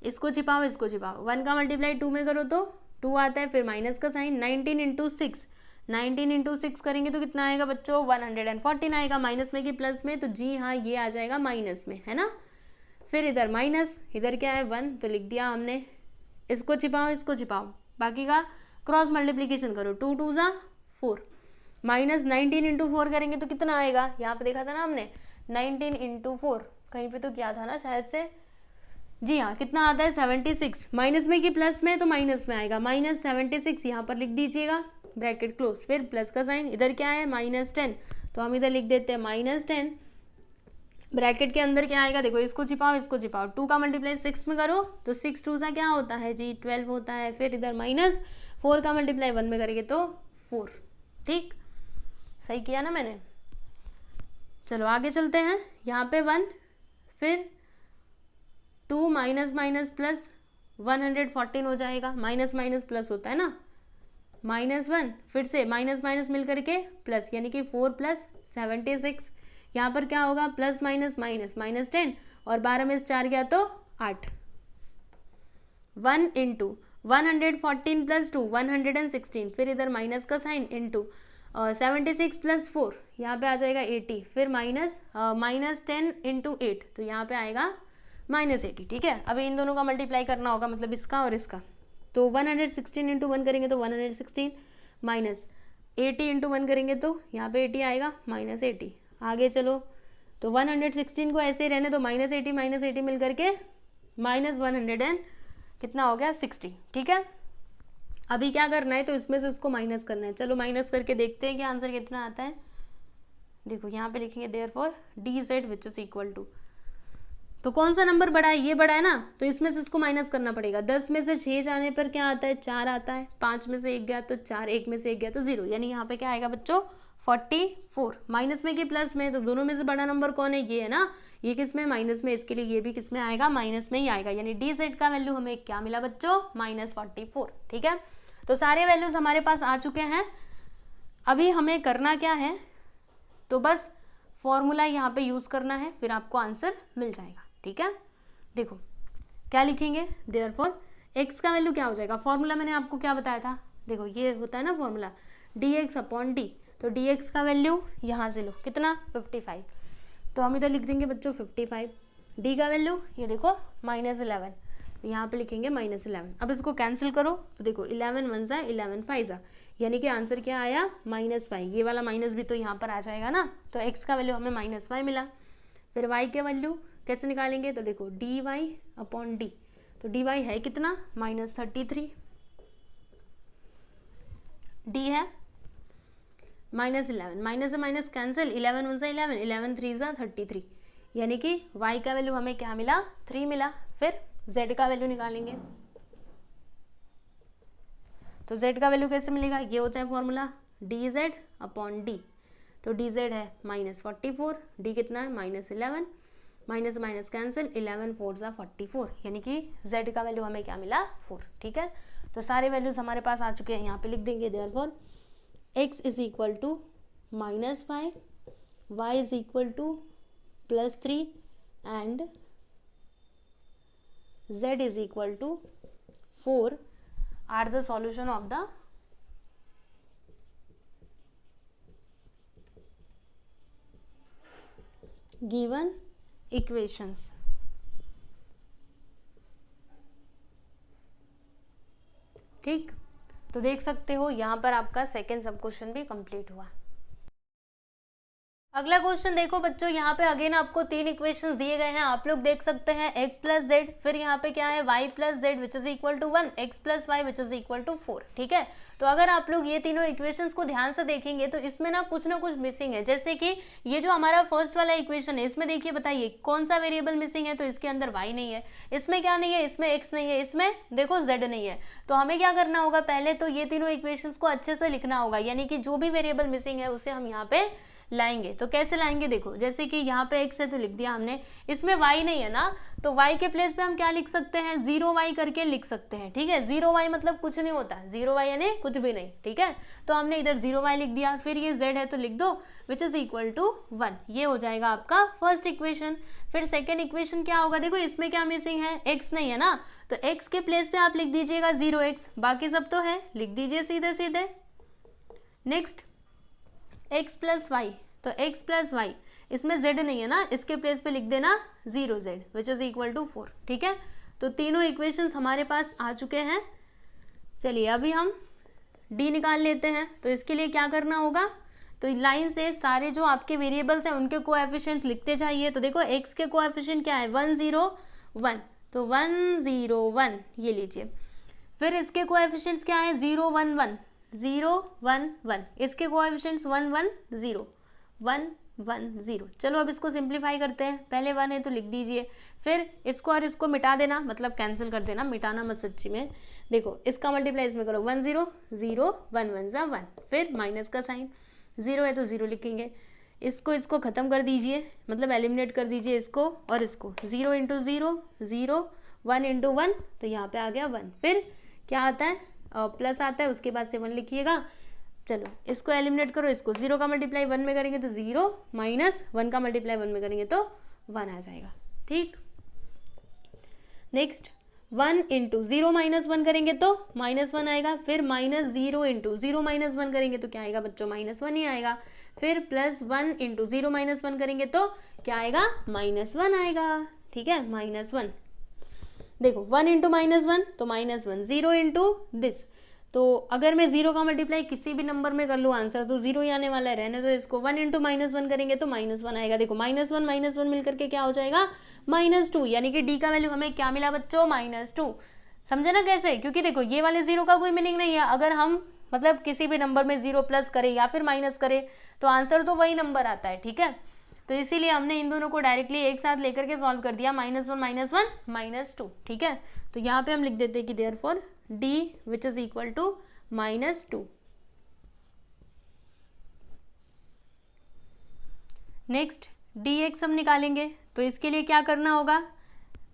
इसको छिपाओ इसको छिपाओ, 1 का मल्टीप्लाई 2 में करो तो 2 आता है, फिर माइनस का साइन, 19 × 6, 19 × 6 करेंगे तो कितना आएगा बच्चों 114 आएगा। माइनस में कि प्लस में, तो जी हाँ ये आ जाएगा माइनस में, है ना। फिर इधर माइनस, इधर क्या है 1 तो लिख दिया हमने, इसको छिपाओ, बाकी का क्रॉस मल्टीप्लीकेशन करो, 2 2 ज़ा 4, -19 × 4 करेंगे तो कितना आएगा, यहाँ पे देखा था ना हमने 19 × 4, कहीं पे तो क्या था ना शायद से, जी हाँ कितना आता है 76। माइनस में कि प्लस में, तो माइनस में आएगा, -76 यहाँ पर लिख दीजिएगा, ब्रैकेट क्लोज, फिर प्लस का साइन। इधर क्या है -10, तो हम इधर लिख देते हैं -10, ब्रैकेट के अंदर क्या आएगा, देखो इसको छिपाओ 2 का मल्टीप्लाई 6 में करो तो 6 2 सा क्या होता है जी 12 होता है। फिर इधर -4 का मल्टीप्लाई 1 में करेंगे तो 4, ठीक सही किया ना मैंने। चलो आगे चलते हैं, यहाँ पे 1, फिर 2 माइनस प्लस 114 हो जाएगा, माइनस माइनस प्लस होता है ना, -1, फिर से माइनस माइनस मिल करके प्लस, यानी कि 4 + 76। यहाँ पर क्या होगा प्लस माइनस माइनस -10, और 12 में से 4 गया तो 8। 1 × 114 + 2 116, फिर इधर माइनस का साइन इंटू 76 + 4 यहाँ पे आ जाएगा 80, फिर -10 × 8 तो यहाँ पे आएगा -80, ठीक है। अभी इन दोनों का मल्टीप्लाई करना होगा, मतलब इसका और इसका, तो 116 × 1 करेंगे तो 116, -80 × 1 करेंगे तो यहाँ पे 80 आएगा, -80। आगे चलो तो 116 को ऐसे ही रहने तो -80 मिल करके -100 कितना हो गया 60, ठीक है। अभी क्या करना है, तो इसमें से इसको माइनस करना है। चलो माइनस करके देखते हैं कि आंसर कितना आता है। देखो यहाँ पे लिखेंगे therefore dz which is equal to, तो कौन सा नंबर बड़ा है, ये बड़ा है ना, तो इसमें से इसको माइनस करना पड़ेगा। 10 में से 6 जाने पर क्या आता है 4 आता है, 5 में से 1 गया तो 4, 1 में से 1 गया तो 0, यानी यहाँ पे क्या आएगा बच्चों 44। माइनस में कि प्लस में, तो दोनों में से बड़ा नंबर कौन है, ये है ना, ये किस में माइनस में, इसके लिए ये भी किस में आएगा माइनस में ही आएगा, यानी dz का वैल्यू हमें क्या मिला बच्चों -44, ठीक है। तो सारे वैल्यूज हमारे पास आ चुके हैं। अभी हमें करना क्या है, तो बस फॉर्मूला यहाँ पे यूज करना है, फिर आपको आंसर मिल जाएगा, ठीक है। देखो क्या लिखेंगे, देयरफॉर x का वैल्यू क्या हो जाएगा, फॉर्मूला मैंने आपको क्या बताया था, देखो ये होता है ना फॉर्मूला dx/d, तो dx का वैल्यू यहाँ से लो कितना 55, तो हम इधर लिख देंगे बच्चों 55। d का वैल्यू ये देखो -11, यहाँ पे लिखेंगे -11। अब इसको कैंसिल करो तो देखो 11 1 ज़ा 11 5 ज़ा, यानी कि आंसर क्या आया -5। ये वाला माइनस भी तो यहाँ पर आ जाएगा ना, तो x का वैल्यू हमें -5 मिला। फिर y के वैल्यू कैसे निकालेंगे, तो देखो dy/d, तो dy है कितना -33, d है -11, माइनस से माइनस कैंसिल, 11 1 ज़ा 11, 11 3 ज़ा 33, यानी कि y का वैल्यू हमें क्या मिला 3 मिला। फिर z का वैल्यू निकालेंगे, तो z का वैल्यू कैसे मिलेगा, ये होता है फॉर्मूला dz/d, तो dz है -44, d कितना है -11, माइनस माइनस कैंसिल, 11 4 ज़ा 44, यानी कि z का वैल्यू हमें क्या मिला 4, ठीक है। तो तो सारे वैल्यूज हमारे पास आ चुके हैं, यहाँ पे लिख देंगे therefore x is equal to -5, y is equal to +3 and z is equal to 4 are the solution of the given equations. ठीक, तो देख सकते हो यहाँ पर आपका सेकेंड सब क्वेश्चन भी कंप्लीट हुआ। अगला क्वेश्चन देखो बच्चों, यहाँ पे अगेन आपको 3 इक्वेशंस दिए गए हैं, आप लोग देख सकते हैं x प्लस जेड, फिर यहाँ पे क्या है y plus z which is equal to 1, x plus y which is equal to 4। ठीक है, तो अगर आप लोग ये तीनों इक्वेशंस को ध्यान से देखेंगे तो इसमें ना कुछ मिसिंग है। जैसे कि ये जो हमारा फर्स्ट वाला इक्वेशन है, इसमें देखिए बताइए कौन सा वेरिएबल मिसिंग है, तो इसके अंदर y नहीं है, इसमें क्या नहीं है, इसमें x नहीं है, इसमें देखो z नहीं है। तो हमें क्या करना होगा, पहले तो ये तीनों इक्वेशंस को अच्छे से लिखना होगा, यानी कि जो भी वेरिएबल मिसिंग है उसे हम यहाँ पे लाएंगे। तो कैसे लाएंगे, देखो जैसे कि यहाँ पे x है तो लिख दिया हमने, इसमें y नहीं है ना, तो y के प्लेस पे हम क्या लिख सकते हैं, 0y करके लिख सकते हैं। ठीक है, 0y मतलब कुछ नहीं होता, 0y यानी कुछ भी नहीं। ठीक है, तो हमने इधर 0y लिख दिया, फिर ये z है तो लिख दो विच इज इक्वल टू 1, ये हो जाएगा आपका फर्स्ट इक्वेशन। फिर सेकेंड इक्वेशन क्या होगा, देखो इसमें क्या मिसिंग है, x नहीं है ना, तो x के प्लेस पे आप लिख दीजिएगा 0x, बाकी सब तो है, लिख दीजिए सीधे सीधे। नेक्स्ट x प्लस वाई, तो x प्लस वाई, इसमें z नहीं है ना, इसके प्लेस पे लिख देना 0z which is equal to 4। ठीक है, तो तीनों इक्वेशंस हमारे पास आ चुके हैं। चलिए अभी हम d निकाल लेते हैं। तो इसके लिए क्या करना होगा, तो लाइन से सारे जो आपके वेरिएबल्स हैं उनके कोएफिशिएंट्स लिखते जाइए। तो देखो x के कोएफिशिएंट क्या है, 1 0 1, तो 1 0 1 ये लीजिए। फिर इसके कोएफिशिएंट्स क्या है, 0 1 1 0 1 1, इसके कोएफिशिएंट्स 1 1 0 1 1 0। चलो अब इसको सिंप्लीफाई करते हैं, पहले 1 है तो लिख दीजिए, फिर इसको और इसको मिटा देना, मतलब कैंसिल कर देना, मिटाना मत सच्ची में। देखो इसका मल्टीप्लाई इसमें करो, 1 0 0 1 1 सा 1, फिर माइनस का साइन, 0 है तो 0 लिखेंगे, इसको ख़त्म कर दीजिए, मतलब एलिमिनेट कर दीजिए इसको और इसको, 0 इंटू 0 0, 1 इंटू 1, तो यहाँ पे आ गया 1, फिर क्या आता है प्लस आता है, उसके बाद से 1 लिखिएगा। चलो इसको एलिमिनेट करो, इसको 0 का मल्टीप्लाई 1 में करेंगे तो 0, माइनस 1 का मल्टीप्लाई 1 में करेंगे तो 1 आ जाएगा। ठीक, नेक्स्ट 1 इंटू 0 माइनस 1 करेंगे तो -1 आएगा, फिर -0 इंटू 0 माइनस 1 करेंगे तो क्या आएगा बच्चों, -1 ही आएगा, फिर +1 इंटू 0 माइनस 1 करेंगे तो क्या आएगा, -1 आएगा। ठीक है, -1, देखो 1 इंटू -1 तो -1, 0 इंटू दिस, तो अगर मैं 0 का मल्टीप्लाई किसी भी नंबर में कर लूँ आंसर तो 0 ही आने वाला है, रहने तो इसको 1 इंटू -1 करेंगे तो -1 आएगा। देखो -1 मिलकर के क्या हो जाएगा, -2, यानी कि d का वैल्यू हमें क्या मिला बच्चों, -2। समझे ना कैसे, क्योंकि देखो ये वाले 0 का कोई मीनिंग नहीं है, अगर हम मतलब किसी भी नंबर में 0 प्लस करें या फिर माइनस करें तो आंसर तो वही नंबर आता है। ठीक है, तो इसीलिए हमने इन दोनों को डायरेक्टली एक साथ लेकर के सॉल्व कर दिया, -1 -2। ठीक है, तो यहाँ पे हम लिख देते हैं कि therefore d which is equal to -2। Next dx हम निकालेंगे, तो इसके लिए क्या करना होगा,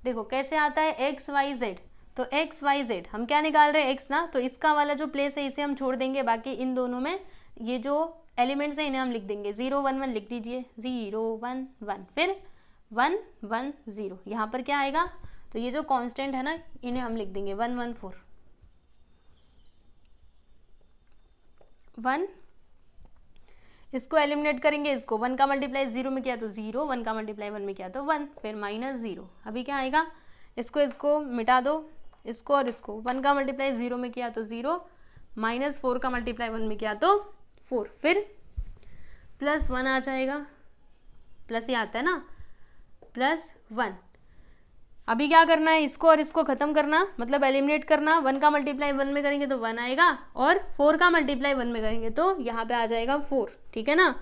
देखो कैसे आता है x y z, तो x y z हम क्या निकाल रहे हैं, x ना, तो इसका वाला जो प्लेस है इसे हम छोड़ देंगे, बाकी इन दोनों में ये जो एलिमेंट्स हैं इन्हें हम लिख देंगे, 0 1 1 लिख दीजिए, 0 1 1, फिर 1 1 0, यहाँ पर क्या आएगा, तो ये जो कांस्टेंट है ना इन्हें हम लिख देंगे 1 1 4 1, इसको एलिमिनेट करेंगे, इसको 1 का मल्टीप्लाई 0 में किया तो 0, 1 का मल्टीप्लाई 1 में किया तो 1, फिर -0। अभी क्या आएगा, इसको मिटा दो, इसको और इसको, 1 का मल्टीप्लाई 0 में किया तो 0, -4 का मल्टीप्लाई 1 में किया तो 4, फिर +1 आ जाएगा, प्लस ही आता है ना, +1। अभी क्या करना है, इसको और इसको खत्म करना, मतलब एलिमिनेट करना, 1 का मल्टीप्लाई 1 में करेंगे तो 1 आएगा, और 4 का मल्टीप्लाई 1 में करेंगे तो यहाँ पे आ जाएगा 4। ठीक है ना,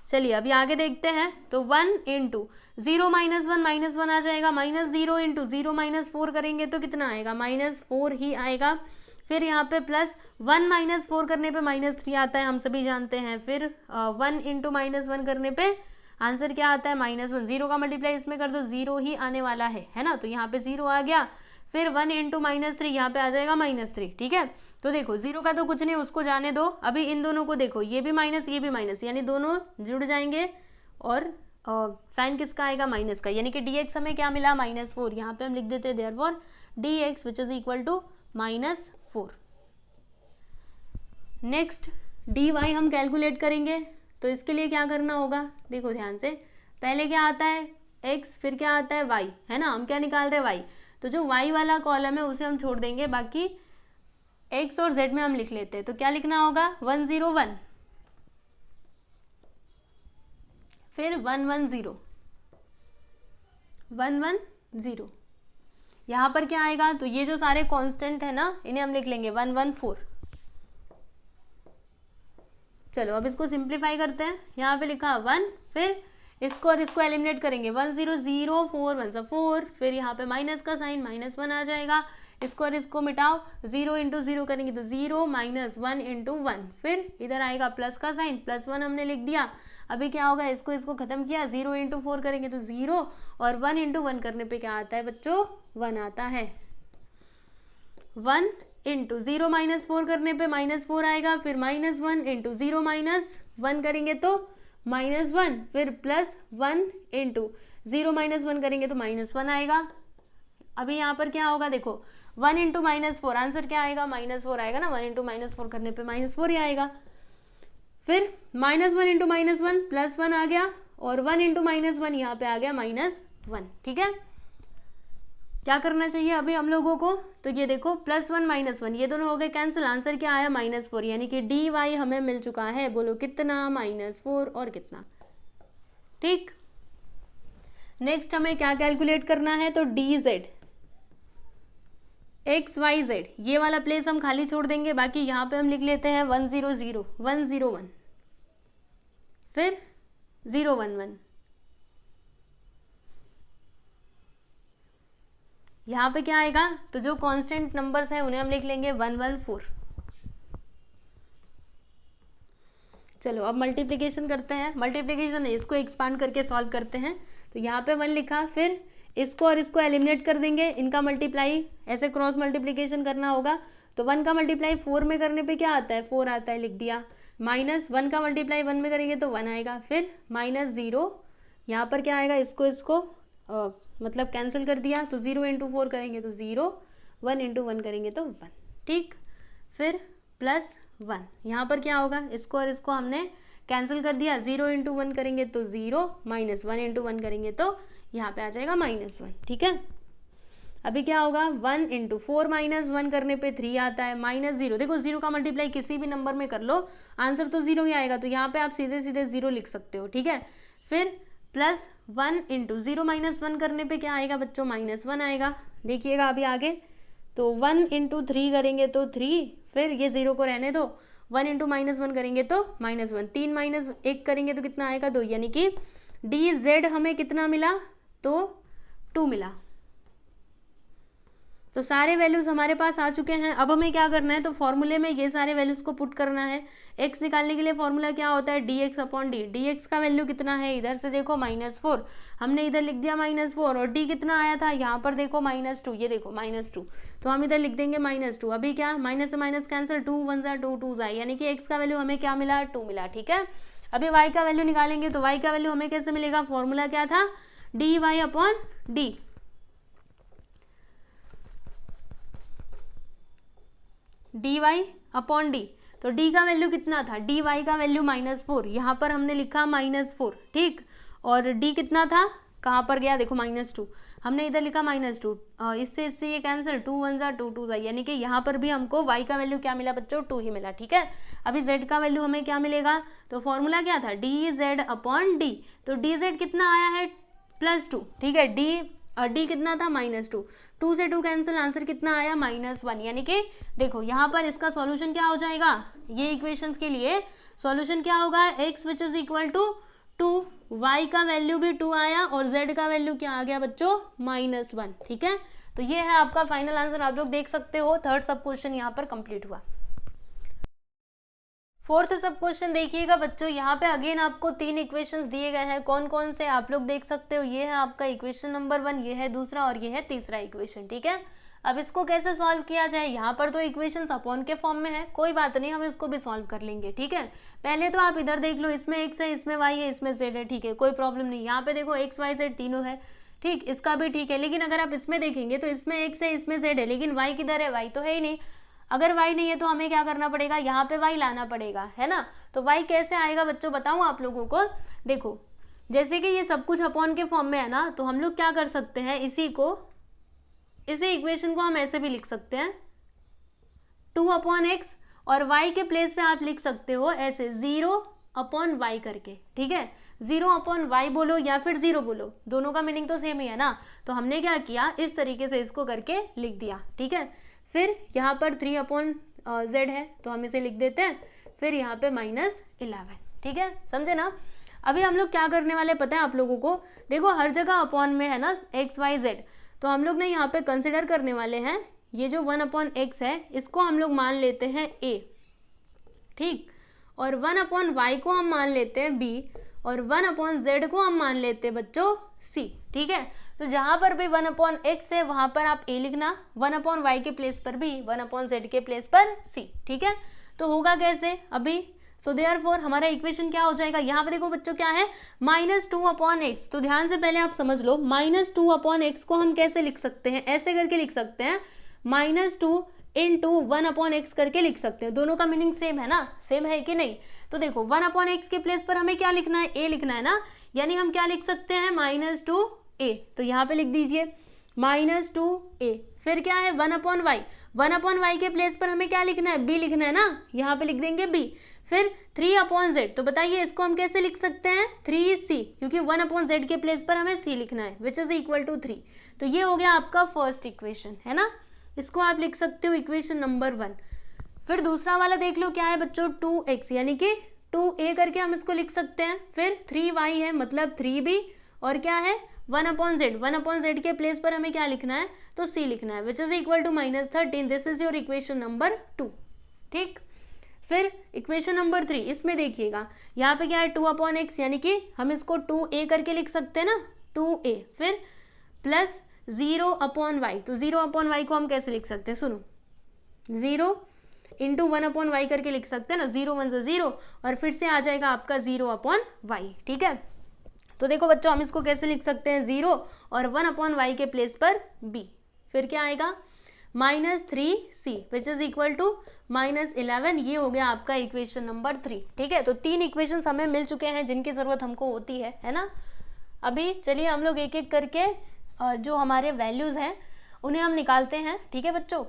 चलिए अभी आगे देखते हैं, तो 1 इंटू 0 -1 -1 आ जाएगा, -0 इंटू 0 -4 करेंगे तो कितना आएगा, -4 ही आएगा, फिर यहाँ पे +1 -4 करने पे -3 आता है, हम सभी जानते हैं, फिर 1 इंटू -1 करने पे आंसर क्या आता है, -1, 0 का मल्टीप्लाई इसमें कर दो, 0 ही आने वाला है ना, तो यहाँ पे 0 आ गया, फिर 1 इंटू -3 यहाँ पे आ जाएगा -3, ठीक है। तो देखो 0 का तो कुछ नहीं, उसको जाने दो। अभी इन दोनों को देखो, ये भी माइनस ये भी माइनस, यानी दोनों जुड़ जाएंगे और साइन किसका आएगा, माइनस का, यानी कि dx हमें क्या मिला, -4। यहाँ पे हम लिख देते हैं therefore dx which is equal to -4। Next dy हम कैलकुलेट करेंगे, तो इसके लिए क्या करना होगा, देखो ध्यान से, पहले क्या आता है x, फिर क्या आता है y, है ना। हम क्या निकाल रहे हैं y, तो जो y वाला कॉलम है उसे हम छोड़ देंगे, बाकी x और z में हम लिख लेते हैं। तो क्या लिखना होगा, 101, फिर 110, 110। यहाँ पर क्या आएगा, तो ये जो सारे कांस्टेंट है ना, इन्हें हम लिख लेंगे 114। चलो अब इसको सिंप्लीफाई करते हैं। यहाँ पे लिखा 1, फिर इसको और इसको एलिमिनेट करेंगे, 1 0 0 4 1 4, फिर यहाँ पे माइनस का साइन -1 आ जाएगा। इसको और इसको मिटाओ, 0 इंटू 0 करेंगे तो 0 -1 इंटू 1, फिर इधर आएगा प्लस का साइन, +1 हमने लिख दिया। अभी क्या होगा, इसको खत्म किया, 0 इंटू 4 करेंगे तो 0, और 1 इंटू 1 करने पे क्या आता है बच्चों, 1 आता है। 1 इंटू 0 -4 करने पे -4 आएगा, फिर -1 इंटू 0 -1 करेंगे तो -1, फिर +1 इंटू 0 -1 करेंगे तो -1 आएगा। अभी यहाँ पर क्या होगा, देखो 1 इंटू -4, आंसर क्या आएगा, -4 आएगा ना। 1 इंटू -4 करने पे -4 ही आएगा। फिर -1 इंटू -1 +1 आ गया, और 1 इंटू -1 यहाँ पे आ गया -1, ठीक है। क्या करना चाहिए अभी हम लोगों को, तो ये देखो +1 -1 ये दोनों हो गए कैंसिल, आंसर क्या आया, -4, यानी कि dy हमें मिल चुका है। बोलो कितना, -4 और कितना, ठीक। नेक्स्ट हमें क्या कैलकुलेट करना है, तो dz xyz, ये वाला प्लेस हम खाली छोड़ देंगे, बाकी यहाँ पे हम लिख लेते हैं 100 101, फिर 011, यहाँ पे क्या आएगा, तो जो कांस्टेंट नंबर्स हैं उन्हें हम लिख लेंगे 114। चलो अब मल्टीप्लिकेशन करते हैं। मल्टीप्लिकेशन है, इसको एक्सपांड करके सॉल्व करते हैं। तो यहाँ पे 1 लिखा, फिर इसको और इसको एलिमिनेट कर देंगे, इनका मल्टीप्लाई ऐसे क्रॉस मल्टीप्लिकेशन करना होगा। तो 1 का मल्टीप्लाई 4 में करने पे क्या आता है, 4 आता है, लिख दिया। -1 का मल्टीप्लाई 1 में करेंगे तो 1 आएगा, फिर -0, यहाँ पर क्या आएगा, इसको मतलब कैंसिल कर दिया, तो 0 इंटू 4 करेंगे तो 0, 1 इंटू 1 करेंगे तो 1, ठीक। फिर +1, यहाँ पर क्या होगा, इसको और इसको हमने कैंसिल कर दिया, 0 इंटू 1 करेंगे तो 0, -1 इंटू 1 करेंगे तो यहाँ पे आ जाएगा -1, ठीक है। अभी क्या होगा, 1 इंटू 4 -1 करने पे 3 आता है, -0, देखो 0 का मल्टीप्लाई किसी भी नंबर में कर लो, आंसर तो 0 ही आएगा, तो यहाँ पे आप सीधे सीधे 0 लिख सकते हो, ठीक है। फिर +1 इंटू 0 -1 करने पे क्या आएगा बच्चों, -1 आएगा। देखिएगा अभी आगे, तो 1 इंटू 3 करेंगे तो 3, फिर ये 0 को रहने दो, 1 इंटू -1 करेंगे तो -1, 3 -1 करेंगे तो कितना आएगा, 2, यानी कि dz हमें कितना मिला, तो 2 मिला। तो सारे वैल्यूज हमारे पास आ चुके हैं। अब हमें क्या करना है, तो फॉर्मूले में ये सारे वैल्यूज को पुट करना है। x निकालने के लिए फॉर्मूला क्या होता है, dx अपॉन डी। dx का वैल्यू कितना है, इधर से देखो -4, हमने इधर लिख दिया -4, और d कितना आया था, यहाँ पर देखो -2, ये देखो -2, तो हम इधर लिख देंगे -2। अभी क्या, माइनस से माइनस कैंसिल, 2 1 जा 2 2 जाए, यानी कि x का वैल्यू हमें क्या मिला, 2 मिला, ठीक है। अभी y का वैल्यू निकालेंगे, तो y का वैल्यू हमें कैसे मिलेगा, फॉर्मूला क्या था, dy upon D. dy upon d, तो d का वैल्यू कितना था, dy का वैल्यू -4, यहाँ पर हमने लिखा -4, ठीक। और d कितना था, कहाँ पर गया, देखो -2, हमने इधर लिखा -2, इससे ये कैंसिल, 2 1 जा 2 2 जा, यानी कि यहाँ पर भी हमको y का वैल्यू क्या मिला बच्चों, 2 ही मिला, ठीक है। अभी z का वैल्यू हमें क्या मिलेगा, तो फॉर्मूला क्या था, dz अपॉन डी। तो dz कितना आया है, +2, ठीक है। d कितना था, -2, 2 से 2 कैंसिल, आंसर कितना आया, -1, यानी कि देखो यहाँ पर इसका सॉल्यूशन क्या हो जाएगा, ये इक्वेशंस के लिए सॉल्यूशन क्या होगा, x which is equal to 2, y का वैल्यू भी 2 आया, और z का वैल्यू क्या आ गया बच्चों, -1, ठीक है। तो ये है आपका फाइनल आंसर, आप लोग देख सकते हो। थर्ड सब क्वेश्चन यहाँ पर कंप्लीट हुआ। फोर्थ सब क्वेश्चन देखिएगा बच्चों, यहाँ पे अगेन आपको 3 इक्वेशंस दिए गए हैं। कौन कौन से आप लोग देख सकते हो, ये है आपका इक्वेशन नंबर 1, ये है दूसरा, और ये है तीसरा इक्वेशन, ठीक है। अब इसको कैसे सॉल्व किया जाए, यहाँ पर तो इक्वेशंस अपॉन के फॉर्म में है, कोई बात नहीं, हम इसको भी सॉल्व कर लेंगे, ठीक है। पहले तो आप इधर देख लो, इसमें x है, इसमें y है, इसमें z है, ठीक है, कोई प्रॉब्लम नहीं। यहाँ पे देखो x y z तीनों है, ठीक, इसका भी ठीक है। लेकिन अगर आप इसमें देखेंगे तो इसमें x है, इसमें z है, लेकिन y किधर है, y तो है ही नहीं। अगर y नहीं है तो हमें क्या करना पड़ेगा, यहाँ पे y लाना पड़ेगा, है ना। तो y कैसे आएगा बच्चों, बताऊँ आप लोगों को। देखो जैसे कि ये सब कुछ अपॉन के फॉर्म में है ना, तो हम लोग क्या कर सकते हैं, इसी इक्वेशन को हम ऐसे भी लिख सकते हैं 2/x, और y के प्लेस पे आप लिख सकते हो ऐसे 0/y करके, ठीक है। 0/y बोलो या फिर 0 बोलो, दोनों का मीनिंग तो सेम ही है ना। तो हमने क्या किया, इस तरीके से इसको करके लिख दिया, ठीक है। फिर यहाँ पर 3/z है तो हम इसे लिख देते हैं, फिर यहाँ पे -11, ठीक है, समझे ना। अभी हम लोग क्या करने वाले पता है आप लोगों को, देखो हर जगह अपॉन में है ना x y z, तो हम लोग ने यहाँ पे कंसिडर करने वाले हैं ये जो 1/x है, इसको हम लोग मान लेते हैं a, ठीक, और 1/y को हम मान लेते हैं b, और 1/z को हम मान लेते हैं बच्चों c, ठीक है। तो जहाँ पर भी 1/x है वहाँ पर आप a लिखना, 1/y के प्लेस पर भी 1/z के प्लेस पर c, ठीक है। तो होगा कैसे अभी, सो देयरफॉर हमारा इक्वेशन क्या हो जाएगा, यहाँ पे देखो बच्चों क्या है -2/x, तो ध्यान से पहले आप समझ लो -2/x को हम कैसे लिख सकते हैं, ऐसे करके लिख सकते हैं, -2 × 1/x करके लिख सकते हैं। दोनों का मीनिंग सेम है ना, सेम है कि नहीं। तो देखो 1/x के प्लेस पर हमें क्या लिखना है, a लिखना है ना, यानी हम क्या लिख सकते हैं -2a, तो यहाँ पे लिख दीजिए -2a। फिर क्या है 1/y, 1/y के प्लेस पर हमें क्या लिखना है, b लिखना है ना, यहाँ पे लिख देंगे b। फिर 3/z, तो बताइए इसको हम कैसे लिख सकते हैं 3c, क्योंकि 1/z के प्लेस पर हमें c लिखना है, विच इज इक्वल टू 3। तो ये हो गया आपका फर्स्ट इक्वेशन, है ना, इसको आप लिख सकते हो इक्वेशन नंबर 1। फिर दूसरा वाला देख लो क्या है बच्चों 2x, यानी कि 2a करके हम इसको लिख सकते हैं। फिर 3y है मतलब 3b, और क्या है 1/z, 1/z के प्लेस पर हमें क्या लिखना है, तो c लिखना है, which is equal to -13। This is your equation number 2, ठीक। फिर इक्वेशन नंबर 3, इसमें देखिएगा यहाँ पे क्या है 2/x, यानी कि हम इसको 2a करके लिख सकते हैं ना, 2a। फिर प्लस 0/y, तो 0/y को हम कैसे लिख सकते हैं, सुनो 0 × 1/y करके लिख सकते हैं ना, 0 1 0, और फिर से आ जाएगा आपका 0/y, ठीक है। तो देखो बच्चों हम इसको कैसे लिख सकते हैं 0 और 1/y के प्लेस पर b, फिर क्या आएगा -3c, which is equal to -11। ये हो गया आपका इक्वेशन नंबर 3, ठीक है। तो 3 इक्वेशंस हमें मिल चुके हैं जिनकी ज़रूरत हमको होती है ना। अभी चलिए हम लोग एक एक करके जो हमारे वैल्यूज़ हैं उन्हें हम निकालते हैं, ठीक है बच्चों।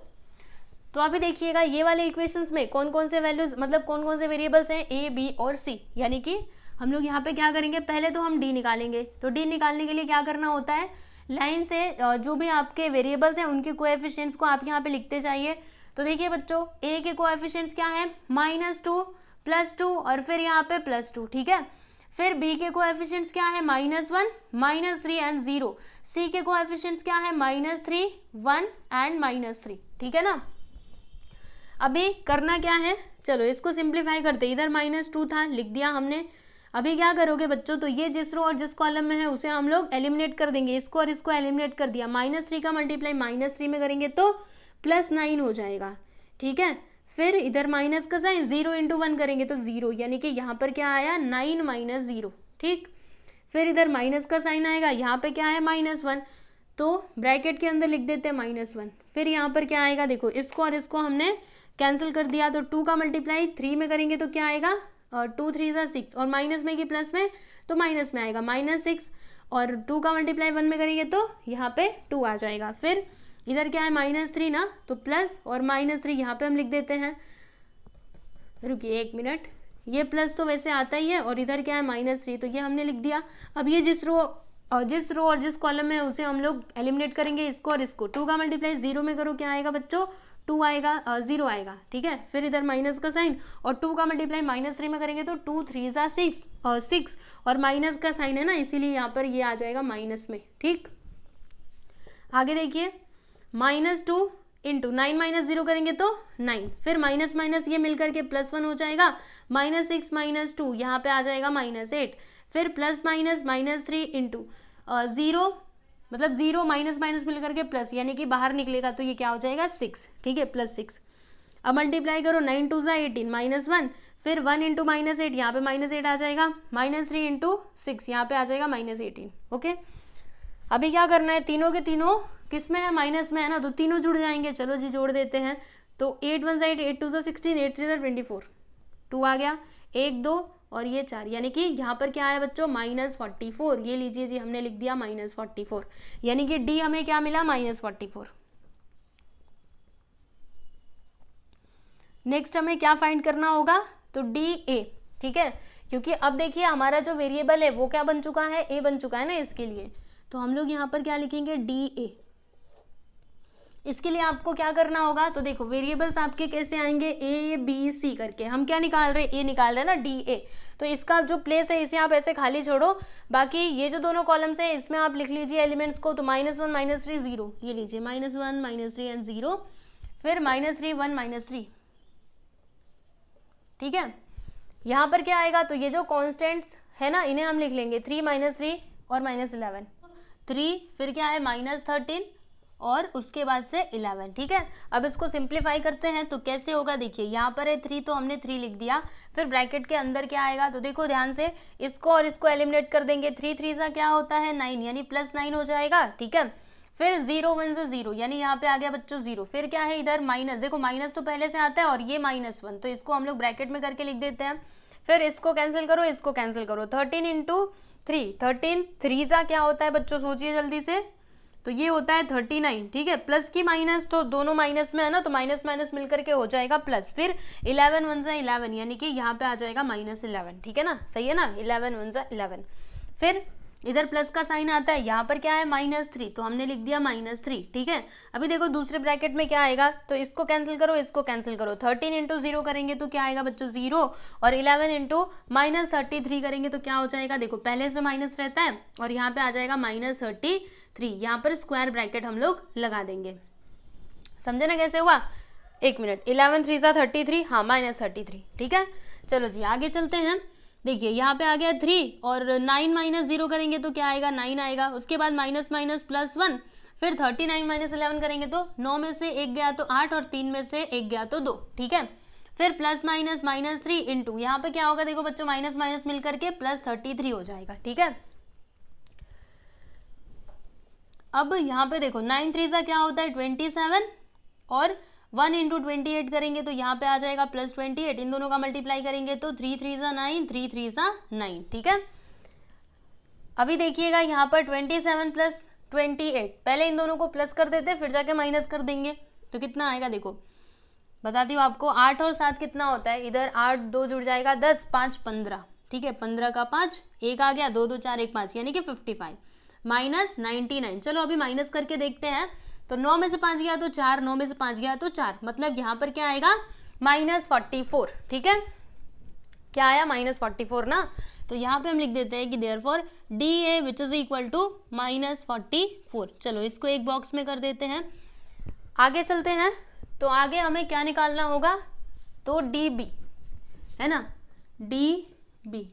तो अभी देखिएगा ये वाले इक्वेशंस में कौन कौन से वैल्यूज़, मतलब कौन कौन से वेरिएबल्स हैं a, b और c, यानी कि हम लोग यहाँ पे क्या करेंगे, पहले तो हम d निकालेंगे। तो d निकालने के लिए क्या करना होता है, लाइन से जो भी आपके वेरिएबल्स हैं उनके कोएफिशिएंट्स को आप यहाँ पे लिखते जाइए। तो देखिए बच्चों a के कोएफिशिएंट्स क्या है -2 +2 और फिर यहाँ पे +2, ठीक है। फिर b के कोएफिशिएंट्स क्या है -1 -3 एंड 0। c के कोएफिशिएंट्स क्या है -3 1 एंड -3, ठीक है ना। अभी करना क्या है, चलो इसको सिंप्लीफाई करते, इधर -2 था लिख दिया हमने। अभी क्या करोगे बच्चों, तो ये जिस रो और जिस कॉलम में है उसे हम लोग एलिमिनेट कर देंगे, इसको और इसको एलिमिनेट कर दिया। -3 का मल्टीप्लाई -3 में करेंगे तो +9 हो जाएगा, ठीक है। फिर इधर माइनस का साइन 0 × 1 करेंगे तो 0, यानी कि यहाँ पर क्या आया 9 - 0, ठीक। फिर इधर माइनस का साइन आएगा, यहाँ पे क्या है -1, तो ब्रैकेट के अंदर लिख देते हैं -1। फिर यहाँ पर क्या आएगा, देखो इसको और इसको हमने कैंसिल कर दिया, तो 2 का मल्टीप्लाई 3 में करेंगे तो क्या आएगा 2 3 6, और माइनस में कि प्लस में, तो माइनस में आएगा -6, और 2 का मल्टीप्लाई 1 में करेंगे तो यहाँ पे 2 आ जाएगा। फिर इधर क्या है -3 ना, तो प्लस और -3 यहाँ पे हम लिख देते हैं। रुकिए 1 मिनट, ये प्लस तो वैसे आता ही है, और इधर क्या है -3, तो ये हमने लिख दिया। अब ये जिस रो और जिस कॉलम में है उसे हम लोग एलिमिनेट करेंगे, इसको और इसको। 2 का मल्टीप्लाई 0 में करो, क्या आएगा बच्चों 2 आएगा, 0 आएगा, ठीक है। फिर इधर माइनस का साइन, और 2 का मल्टीप्लाई -3 में करेंगे तो 2 3 6 और 6, और माइनस का साइन है ना, इसीलिए यहाँ पर ये आ जाएगा माइनस में, ठीक। आगे देखिए -2 × 9 - 0 करेंगे तो 9, फिर माइनस माइनस ये मिलकर के +1 हो जाएगा, -6 - 2 यहाँ पे आ जाएगा -8, फिर प्लस माइनस -3 × 0 मतलब 0 माइनस माइनस मिल करके प्लस, यानी कि बाहर निकलेगा तो ये क्या हो जाएगा 6, ठीक है, +6। अब मल्टीप्लाई करो, 9 2 18 -1, फिर 1 इंटू -8, यहाँ पे -8 आ जाएगा, -3 इंटू 6 यहाँ पे आ जाएगा -18। ओके, अभी क्या करना है, तीनों के तीनों किस में है, माइनस में है ना, तो तीनों जुड़ जाएंगे। चलो जी जोड़ देते हैं। तो 8 1 8, 8 2 16, 8 3 24, 2 आ गया, 1 2 और ये 4, यानी कि यहाँ पर क्या आया बच्चों, -44। ये लीजिए जी, हमने लिख दिया -44, यानी कि डी हमें क्या मिला, -44। नेक्स्ट हमें क्या फाइंड करना होगा, तो डी ए, ठीक है, क्योंकि अब देखिए हमारा जो वेरिएबल है वो क्या बन चुका है, ए बन चुका है ना इसके लिए, तो हम लोग यहाँ पर क्या लिखेंगे, डी ए। इसके लिए आपको क्या करना होगा, तो देखो वेरिएबल्स आपके कैसे आएंगे, ए बी सी करके, हम क्या निकाल रहे हैं, ए निकाल रहे हैं ना, डी ए। तो इसका जो प्लेस है इसे आप ऐसे खाली छोड़ो, बाकी ये जो दोनों कॉलम्स है इसमें आप लिख लीजिए एलिमेंट्स को, तो -1 -3 0, ये लीजिए -1 -3 एंड 0, फिर -3 1 -3, ठीक है। यहाँ पर क्या आएगा, तो ये जो कॉन्स्टेंट्स है ना इन्हें हम लिख लेंगे, 3 -3 और -11, 3 फिर क्या है -13 और उसके बाद से 11, ठीक है। अब इसको सिंप्लीफाई करते हैं तो कैसे होगा, देखिए यहाँ पर है 3 तो हमने 3 लिख दिया, फिर ब्रैकेट के अंदर क्या आएगा, तो देखो ध्यान से, इसको और इसको एलिमिनेट कर देंगे, 3 3 सा क्या होता है 9, यानी +9 हो जाएगा, ठीक है। फिर 0 1 से 0, यानी यहाँ पे आ गया बच्चों 0, फिर क्या है इधर माइनस, देखो माइनस तो पहले से आता है और ये -1, तो इसको हम लोग ब्रैकेट में करके लिख देते हैं। फिर इसको कैंसिल करो, इसको कैंसिल करो, 13 इंटू 3, 13 3 सा क्या होता है बच्चों, सोचिए जल्दी से, तो ये होता है 39, ठीक है। प्लस की माइनस, तो दोनों माइनस में है ना, तो माइनस माइनस मिल करके हो जाएगा प्लस, फिर 11 1 से 11, यानी कि यहाँ पे आ जाएगा -11, ठीक है ना, सही है ना, 11 1 से 11। फिर इधर प्लस का साइन आता है, यहाँ पर क्या है -3, तो हमने लिख दिया -3, ठीक है। अभी देखो दूसरे ब्रैकेट में क्या आएगा, तो इसको कैंसिल करो, इसको कैंसिल करो, 13 इंटू 0 करेंगे तो क्या आएगा बच्चों 0, और 11 इंटू -33 करेंगे तो क्या हो जाएगा, देखो पहले से माइनस रहता है और यहाँ पे आ जाएगा -33, यहाँ पर स्क्वायर ब्रैकेट हम लोग लगा देंगे। समझे ना कैसे हुआ, 1 मिनट, 11 3 33, हाँ -33, ठीक है। चलो जी आगे चलते हैं। देखिए यहाँ पे आ गया 3 और 9 -0 करेंगे तो क्या आएगा, 9 आएगा, उसके बाद माइनस माइनस +1, फिर 39 -11 करेंगे तो 9 में से 1 गया तो 8 और 3 में से 1 गया तो 2, ठीक है। फिर प्लस माइनस -3 इंटू, यहाँ पे क्या होगा देखो बच्चों, माइनस माइनस मिल करके +33 हो जाएगा, ठीक है। अब यहाँ पे देखो 9 3 सा क्या होता है 27, और 1 इंटू 28 करेंगे तो यहाँ पे आ जाएगा +28, इन दोनों का मल्टीप्लाई करेंगे तो 3 3 सा 9, 3 3 सा 9, ठीक है। अभी देखिएगा यहाँ पर 27 + 28, पहले इन दोनों को प्लस कर देते फिर जाके माइनस कर देंगे, तो कितना आएगा देखो बताती हूँ आपको, 8 और 7 कितना होता है, इधर 8 2 जुड़ जाएगा 10, 5 15, ठीक है, 15 का 5, 1 आ गया, 2 2 4 1 5, यानी कि 55 -99। चलो अभी माइनस करके देखते हैं, तो 9 में से 5 गया तो 4, 9 में से 5 गया तो 4, मतलब यहाँ पर क्या आएगा -44, ठीक है, क्या आया -44 ना, तो यहाँ पे हम लिख देते हैं कि therefore d a which is equal to -44। चलो इसको एक बॉक्स में कर देते हैं, आगे चलते हैं। तो आगे हमें क्या निकालना होगा, तो डी बी है ना, डी बी।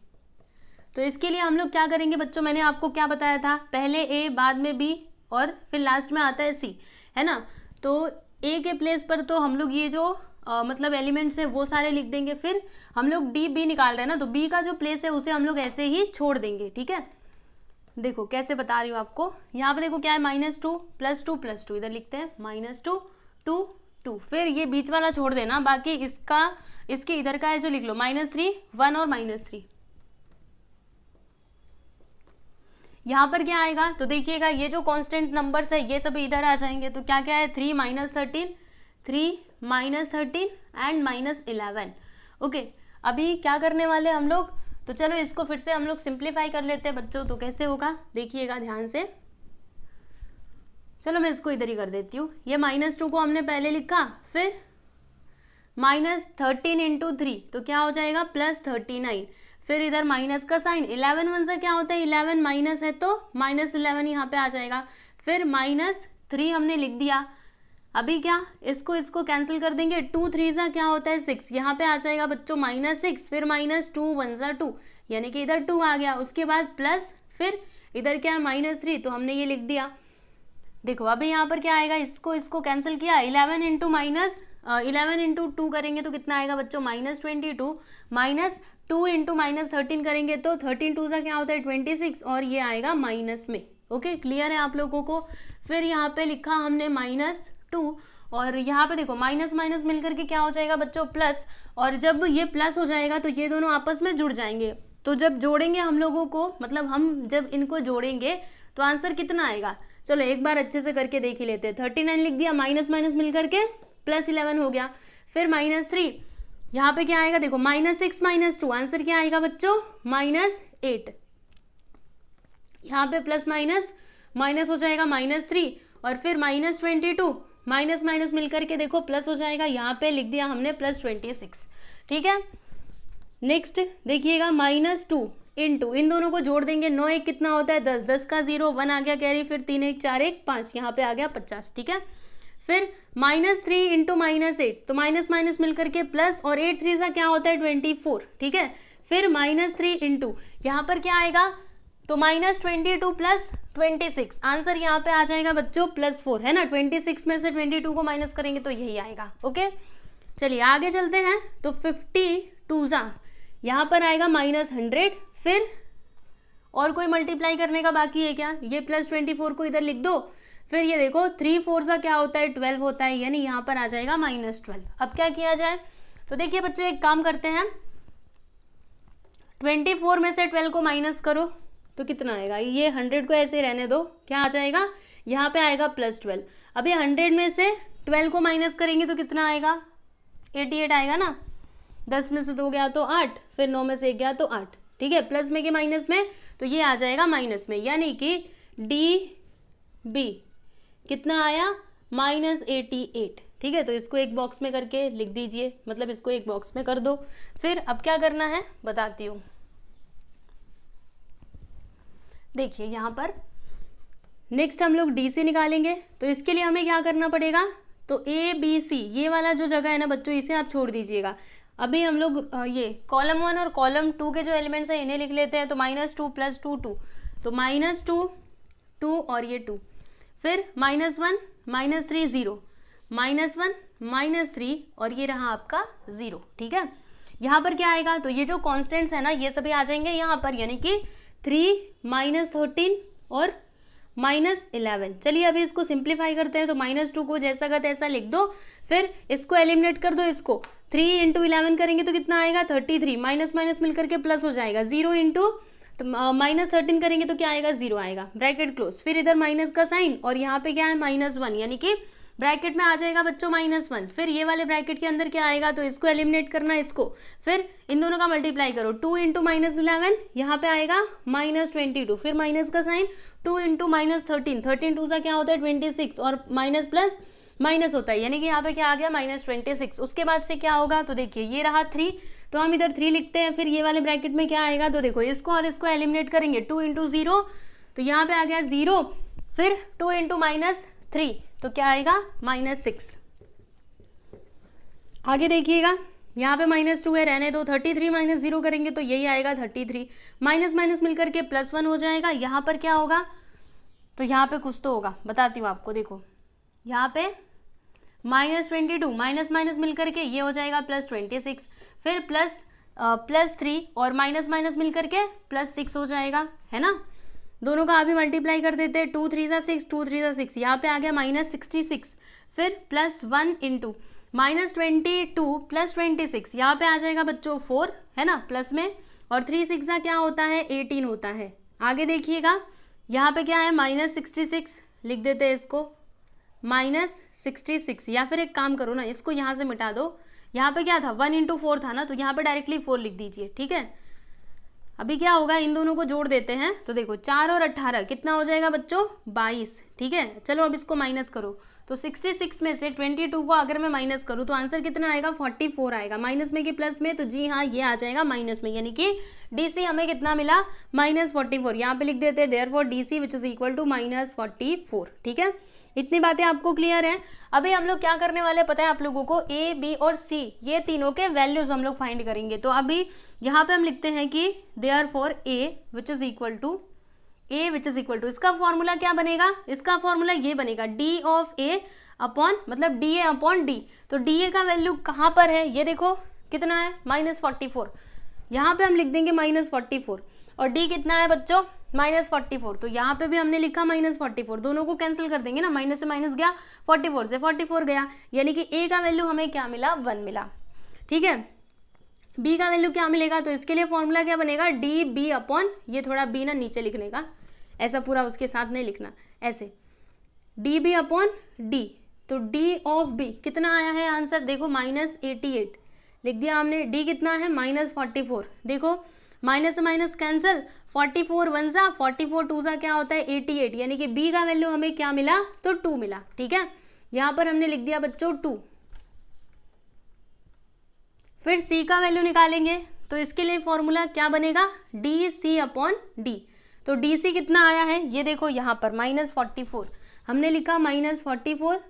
तो इसके लिए हम लोग क्या करेंगे बच्चों, मैंने आपको क्या बताया था, पहले ए बाद में बी और फिर लास्ट में आता है सी, है ना। तो ए के प्लेस पर तो हम लोग ये जो मतलब एलिमेंट्स है वो सारे लिख देंगे, फिर हम लोग डी बी निकाल रहे हैं ना, तो बी का जो प्लेस है उसे हम लोग ऐसे ही छोड़ देंगे, ठीक है। देखो कैसे बता रही हूँ आपको, यहाँ पे देखो क्या है -2 +2 +2, इधर लिखते हैं -2 2 2, फिर ये बीच वाला छोड़ देना, बाकी इसका इसके इधर का है जो लिख लो, -3 1 और -3। यहाँ पर क्या आएगा, तो देखिएगा ये जो कांस्टेंट नंबर्स है ये सब इधर आ जाएंगे, तो क्या क्या है 3 -13 3 -13 एंड -11। ओके, अभी क्या करने वाले हम लोग, तो चलो इसको फिर से हम लोग सिंप्लीफाई कर लेते हैं बच्चों, तो कैसे होगा देखिएगा ध्यान से। चलो मैं इसको इधर ही कर देती हूँ, ये -2 को हमने पहले लिखा, फिर -13 इंटू 3 तो क्या हो जाएगा +39, फिर इधर माइनस का साइन, 11 1 से क्या होता है 11 माइनस है तो -11 यहाँ पे आ जाएगा, फिर -3 हमने लिख दिया। अभी क्या इसको कैंसिल कर देंगे, 2 3 सा क्या होता है 6, यहाँ पे आ जाएगा बच्चों -6, फिर -2 1 सा 2, यानी कि इधर 2 आ गया, उसके बाद प्लस, फिर इधर क्या है -3 तो हमने ये लिख दिया, देखो अभी यहाँ पर क्या आएगा, इसको कैंसिल किया, 11 इंटू माइनस 11 इंटू 2 करेंगे तो कितना आएगा बच्चों, -22, माइनस 2 इंटू -13 करेंगे तो 13 टू सा क्या होता है 26, और ये आएगा माइनस में। ओके, क्लियर है आप लोगों को। फिर यहाँ पे लिखा हमने -2, और यहाँ पे देखो माइनस माइनस मिलकर के क्या हो जाएगा बच्चों, प्लस, और जब ये प्लस हो जाएगा तो ये दोनों आपस में जुड़ जाएंगे, तो जब जोड़ेंगे हम लोगों को, मतलब हम जब इनको जोड़ेंगे तो आंसर कितना आएगा, चलो एक बार अच्छे से करके देख ही लेते हैं। 39 लिख दिया, माइनस माइनस मिल करके +11 हो गया, फिर -3, यहाँ पे क्या आएगा देखो, -6 -2, आंसर क्या आएगा बच्चों, -8, यहाँ पे प्लस माइनस माइनस हो जाएगा -3, और फिर -22, माइनस माइनस मिलकर के देखो प्लस हो जाएगा, यहाँ पे लिख दिया हमने +26। ठीक है, नेक्स्ट देखिएगा -2 इंटू, इन दोनों को जोड़ देंगे, 9 1 कितना होता है 10, 10 का 0, 1 आ गया कैरी, फिर 3 1 4 1 5, यहाँ पे आ गया 50। ठीक है, फिर -3 इंटू -8, तो माइनस माइनस मिलकर के प्लस, और 8 3 सा क्या होता है 24। ठीक है, फिर -3 इंटू, यहाँ पर क्या आएगा, तो -22 प्लस 26, आंसर यहाँ पे आ जाएगा बच्चों +4, है ना, 26 में से 22 को माइनस करेंगे तो यही आएगा। ओके, चलिए आगे चलते हैं, तो 52 सा यहाँ पर आएगा -100, फिर और कोई मल्टीप्लाई करने का बाकी है क्या, ये +24 को इधर लिख दो, फिर ये देखो 3 4 सा क्या होता है 12 होता है, यानी यहाँ पर आ जाएगा -12। अब क्या किया जाए, तो देखिए बच्चों एक काम करते हैं, 24 में से 12 को माइनस करो तो कितना आएगा, ये 100 को ऐसे रहने दो, क्या आ जाएगा, यहाँ पे आएगा +12। अब ये 100 में से 12 को माइनस करेंगे तो कितना आएगा, 88 आएगा ना, 10 में से 2 गया तो 8, फिर 9 में से 1 गया तो 8। ठीक है, प्लस में कि माइनस में, तो ये आ जाएगा माइनस में, यानी कि DB कितना आया -88। ठीक है, तो इसको एक बॉक्स में करके लिख दीजिए, मतलब इसको एक बॉक्स में कर दो। फिर अब क्या करना है बताती हूँ, देखिए यहाँ पर नेक्स्ट हम लोग DC निकालेंगे, तो इसके लिए हमें क्या करना पड़ेगा, तो ABC ये वाला जो जगह है ना बच्चों, इसे आप छोड़ दीजिएगा। अभी हम लोग ये कॉलम 1 और कॉलम 2 के जो एलिमेंट्स हैं इन्हें लिख लेते हैं, तो -2 + 2 2, तो -2 2 और ये 2, फिर -1 -3 0, -1 -3, और ये रहा आपका 0। ठीक है, यहाँ पर क्या आएगा, तो ये जो कॉन्स्टेंट्स है ना ये सभी आ जाएंगे यहाँ पर, यानी कि 3 -13 और -11। चलिए अभी इसको सिंप्लीफाई करते हैं, तो -2 को जैसा का तैसा लिख दो, फिर इसको एलिमिनेट कर दो, इसको 3 इंटू 11 करेंगे तो कितना आएगा 33, माइनस माइनस मिलकर के प्लस हो जाएगा, 0 इंटू तो -13 करेंगे तो क्या आएगा 0 आएगा, ब्रैकेट क्लोज, फिर इधर माइनस का साइन, और यहाँ पे क्या है -1, यानी कि ब्रैकेट में आ जाएगा बच्चों -1, फिर ये वाले ब्रैकेट के अंदर क्या आएगा, तो इसको एलिमिनेट करना, इसको फिर इन दोनों का मल्टीप्लाई करो, 2 इंटू -11 यहाँ पे आएगा -22, फिर माइनस का साइन, 2 इंटू -13, 13 टू सा क्या होता है 26, और माइनस प्लस माइनस होता है, यानी कि यहाँ पे क्या आ गया -26। उसके बाद से क्या होगा, तो देखिए ये रहा 3, तो हम इधर 3 लिखते हैं, फिर ये वाले ब्रैकेट में क्या आएगा, तो देखो इसको और इसको एलिमिनेट करेंगे, 2 इंटू 0, तो यहाँ पे आ गया 0, फिर 2 इंटू -3, तो क्या आएगा -6। आगे देखिएगा यहाँ पे -2 है, रहने दो, 33 -0 करेंगे तो यही आएगा 33, माइनस माइनस मिलकर के +1 हो जाएगा, यहाँ पर क्या होगा, तो यहाँ पे कुछ तो होगा, बताती हूँ आपको, देखो यहाँ पे -22, माइनस माइनस मिलकर के ये हो जाएगा +26, फिर +3 और माइनस माइनस मिलकर के +6 हो जाएगा, है ना, दोनों का अभी मल्टीप्लाई कर देते हैं, 2 3 6, 2 3 6, यहाँ पे आ गया -66, फिर +1 इंटू -22 + 26, यहाँ पे आ जाएगा बच्चों 4, है ना, प्लस में, और 3 6 क्या होता है 18 होता है। आगे देखिएगा यहाँ पे क्या है -66, लिख देते हैं इसको -66, या फिर एक काम करो ना, इसको यहाँ से मिटा दो, यहाँ पे क्या था 1 इंटू 4 था ना, तो यहाँ पे डायरेक्टली 4 लिख दीजिए। ठीक है, अभी क्या होगा, इन दोनों को जोड़ देते हैं, तो देखो 4 और 18 कितना हो जाएगा बच्चों 22। ठीक है, चलो अब इसको माइनस करो, तो 66 में से 22 को अगर मैं माइनस करूँ तो आंसर कितना आएगा 44 आएगा, माइनस में कि प्लस में, तो जी हाँ ये आ जाएगा माइनस में, यानी कि DC हमें कितना मिला -44, यहाँ पे लिख देते हैं therefore DC which is equal to -44। ठीक है, इतनी बातें आपको क्लियर है। अभी हम लोग क्या करने वाले पता है आप लोगों को, A B और C ये तीनों के वैल्यूज हम लोग फाइंड करेंगे। तो अभी यहाँ पे हम लिखते हैं कि therefore A which is equal to a which is equal to, इसका फॉर्मूला क्या बनेगा, इसका फॉर्मूला ये बनेगा डी ऑफ ए अपॉन मतलब डी ए अपॉन डी। तो डी ए का वैल्यू कहाँ पर है, ये देखो कितना है -44, यहाँ पे हम लिख देंगे -44, और डी कितना है बच्चों -44, तो यहाँ पे भी हमने लिखा -44, दोनों को कैंसिल कर देंगे ना, माइनस से माइनस गया, 44 से 44 गया, यानी कि ए का वैल्यू हमें क्या मिला 1 मिला। ठीक है, बी का वैल्यू क्या मिलेगा, तो इसके लिए फॉर्मूला क्या बनेगा डी बी अपॉन, ये थोड़ा बी ना नीचे लिखने का, ऐसा पूरा उसके साथ नहीं लिखना, ऐसे डी बी अपॉन डी। तो डी ऑफ बी कितना आया है आंसर, देखो -88 लिख दिया हमने, डी कितना है -44, देखो माइनस से माइनस कैंसिल, 44 1 सा 44 2 सा क्या होता है 88, यानी कि बी का वैल्यू हमें क्या मिला तो 2 मिला। ठीक है, यहाँ पर हमने लिख दिया बच्चों 2। फिर सी का वैल्यू निकालेंगे, तो इसके लिए फॉर्मूला क्या बनेगा डी सी अपॉन डी। तो डी सी कितना आया है, ये देखो यहाँ पर -44 हमने लिखा -44,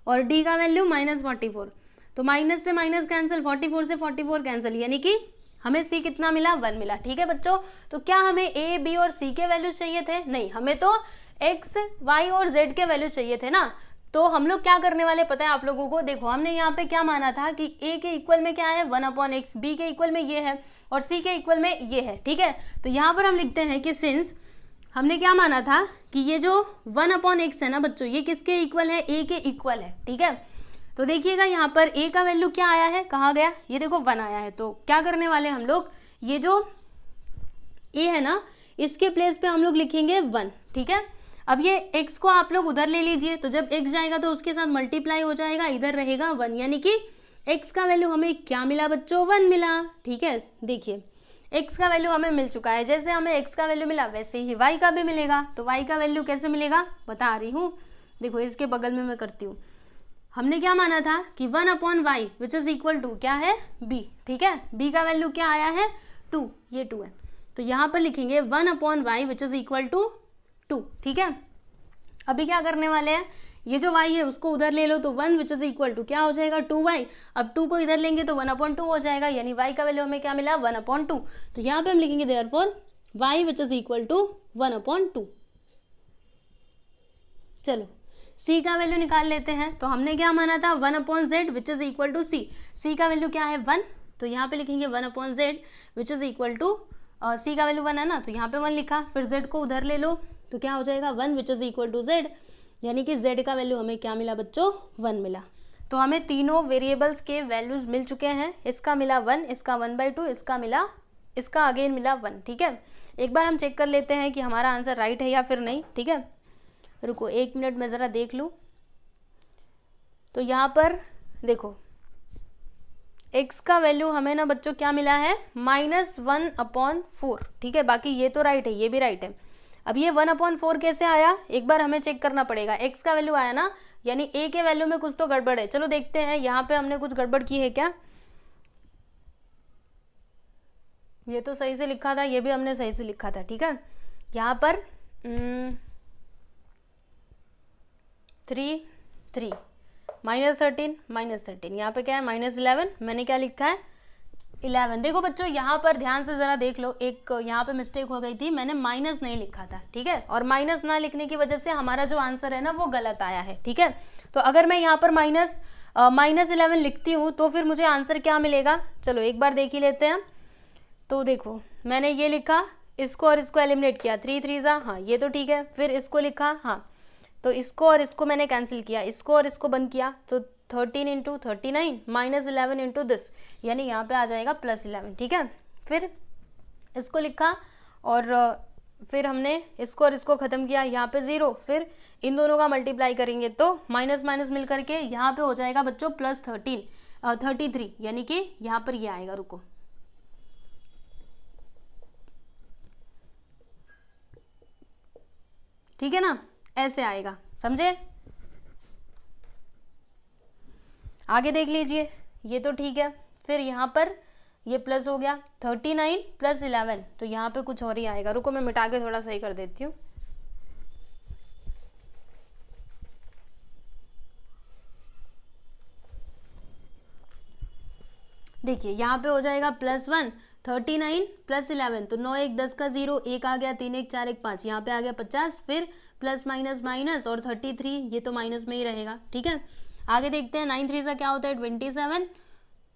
और डी का वैल्यू -44, तो माइनस से माइनस कैंसिल, 44 से 44 कैंसिल, यानी कि हमें सी कितना मिला 1 मिला। ठीक है बच्चों, तो क्या हमें ए बी और सी के वैल्यू चाहिए थे, नहीं, हमें तो एक्स वाई और जेड के वैल्यू चाहिए थे ना। तो हम लोग क्या करने वाले पता है आप लोगों को, देखो हमने यहाँ पे क्या माना था कि ए के इक्वल में क्या है 1/x, बी के इक्वल में ये है और सी के इक्वल में ये है। ठीक है, तो यहाँ पर हम लिखते हैं कि सिंस हमने क्या माना था कि ये जो 1/x है ना बच्चों, ये किसके इक्वल है, ए के इक्वल है। ठीक है, तो देखिएगा यहाँ पर ए का वैल्यू क्या आया है, कहाँ गया, ये देखो 1 आया है, तो क्या करने वाले हम लोग, ये जो ए है ना इसके प्लेस पे हम लोग लिखेंगे 1। ठीक है, अब ये x को आप लोग उधर ले लीजिए, तो जब x जाएगा तो उसके साथ मल्टीप्लाई हो जाएगा, इधर रहेगा 1, यानी कि x का वैल्यू हमें क्या मिला बच्चों 1 मिला। ठीक है, देखिए x का वैल्यू हमें मिल चुका है, जैसे हमें x का वैल्यू मिला वैसे ही y का भी मिलेगा। तो y का वैल्यू कैसे मिलेगा बता रही हूँ, देखो इसके बगल में मैं करती हूँ। हमने क्या माना था कि 1/y which is equal to क्या है b। ठीक है, b का वैल्यू क्या आया है 2, ये 2 है, तो यहाँ पर लिखेंगे 1/y which is equal to 2। ठीक है, अभी क्या करने वाले हैं, ये जो y है उसको उधर ले लो, तो 1 विच इज इक्वल टू क्या हो जाएगा 2y, अब 2 को इधर लेंगे तो 1/2 हो जाएगा, यानी y का वैल्यू हमें क्या मिला 1/2। तो यहाँ पे हम लिखेंगे therefore y which is equal to 1/2। चलो c का वैल्यू निकाल लेते हैं, तो हमने क्या माना था 1/z which is equal to c, c का वैल्यू क्या है 1, तो यहाँ पे लिखेंगे 1/z which is equal to c का वैल्यू 1 है ना, तो यहाँ पे 1 लिखा, फिर z को उधर ले लो, तो क्या हो जाएगा 1 which is equal to z, यानी कि z का वैल्यू हमें क्या मिला बच्चों 1 मिला। तो हमें तीनों वेरिएबल्स के वैल्यूज मिल चुके हैं, इसका मिला 1, इसका 1/2, इसका अगेन मिला 1। ठीक है, एक बार हम चेक कर लेते हैं कि हमारा आंसर राइट है या फिर नहीं। ठीक है, रुको 1 मिनट में ज़रा देख लूँ। तो यहाँ पर देखो x का वैल्यू हमें ना बच्चों क्या मिला है -1/4। ठीक है, बाकी ये तो राइट है, ये भी राइट है। अब ये 1/4 कैसे आया, एक बार हमें चेक करना पड़ेगा। x का वैल्यू आया ना, यानी a के वैल्यू में कुछ तो गड़बड़ है, चलो देखते हैं यहाँ पे हमने कुछ गड़बड़ की है क्या। ये तो सही से लिखा था, ये भी हमने सही से लिखा था। ठीक है, यहाँ पर 3 3 -13 यहाँ पे क्या है -11, मैंने क्या लिखा है 11। देखो बच्चों यहाँ पर ध्यान से ज़रा देख लो, एक यहाँ पे मिस्टेक हो गई थी, मैंने माइनस नहीं लिखा था। ठीक है, और माइनस ना लिखने की वजह से हमारा जो आंसर है ना वो गलत आया है। ठीक है, तो अगर मैं यहाँ पर -11 लिखती हूँ तो फिर मुझे आंसर क्या मिलेगा, चलो एक बार देख ही लेते हैं। तो देखो मैंने ये लिखा, इसको और इसको एलिमिनेट किया, 3 3 ज़ा, हाँ ये तो ठीक है, फिर इसको लिखा, हाँ तो इसको और इसको मैंने कैंसिल किया, इसको और इसको बंद किया, तो 13 × 39 -11 × दिस, यानी यहाँ पे आ जाएगा +11। ठीक है, फिर इसको लिखा और फिर हमने इसको और इसको ख़त्म किया, यहाँ पे 0, फिर इन दोनों का मल्टीप्लाई करेंगे तो माइनस माइनस मिल करके यहाँ पे हो जाएगा बच्चों +33, यानी कि यहाँ पर ये आएगा, रुको ठीक है ना, ऐसे आएगा, समझे। आगे देख लीजिए, ये तो ठीक है, फिर यहाँ पर ये प्लस हो गया 39 + 11, तो यहाँ पे कुछ और ही आएगा, रुको मैं मिटा के थोड़ा सही कर देती हूँ। देखिए यहाँ पे हो जाएगा +1, 39 प्लस 11 तो 9 1 10 का 0, 1 आ गया, 3 1 4 1 5, यहाँ पे आ गया 50, फिर प्लस माइनस माइनस और 33 ये तो माइनस में ही रहेगा। ठीक है, आगे देखते हैं 9 3 का क्या होता है 27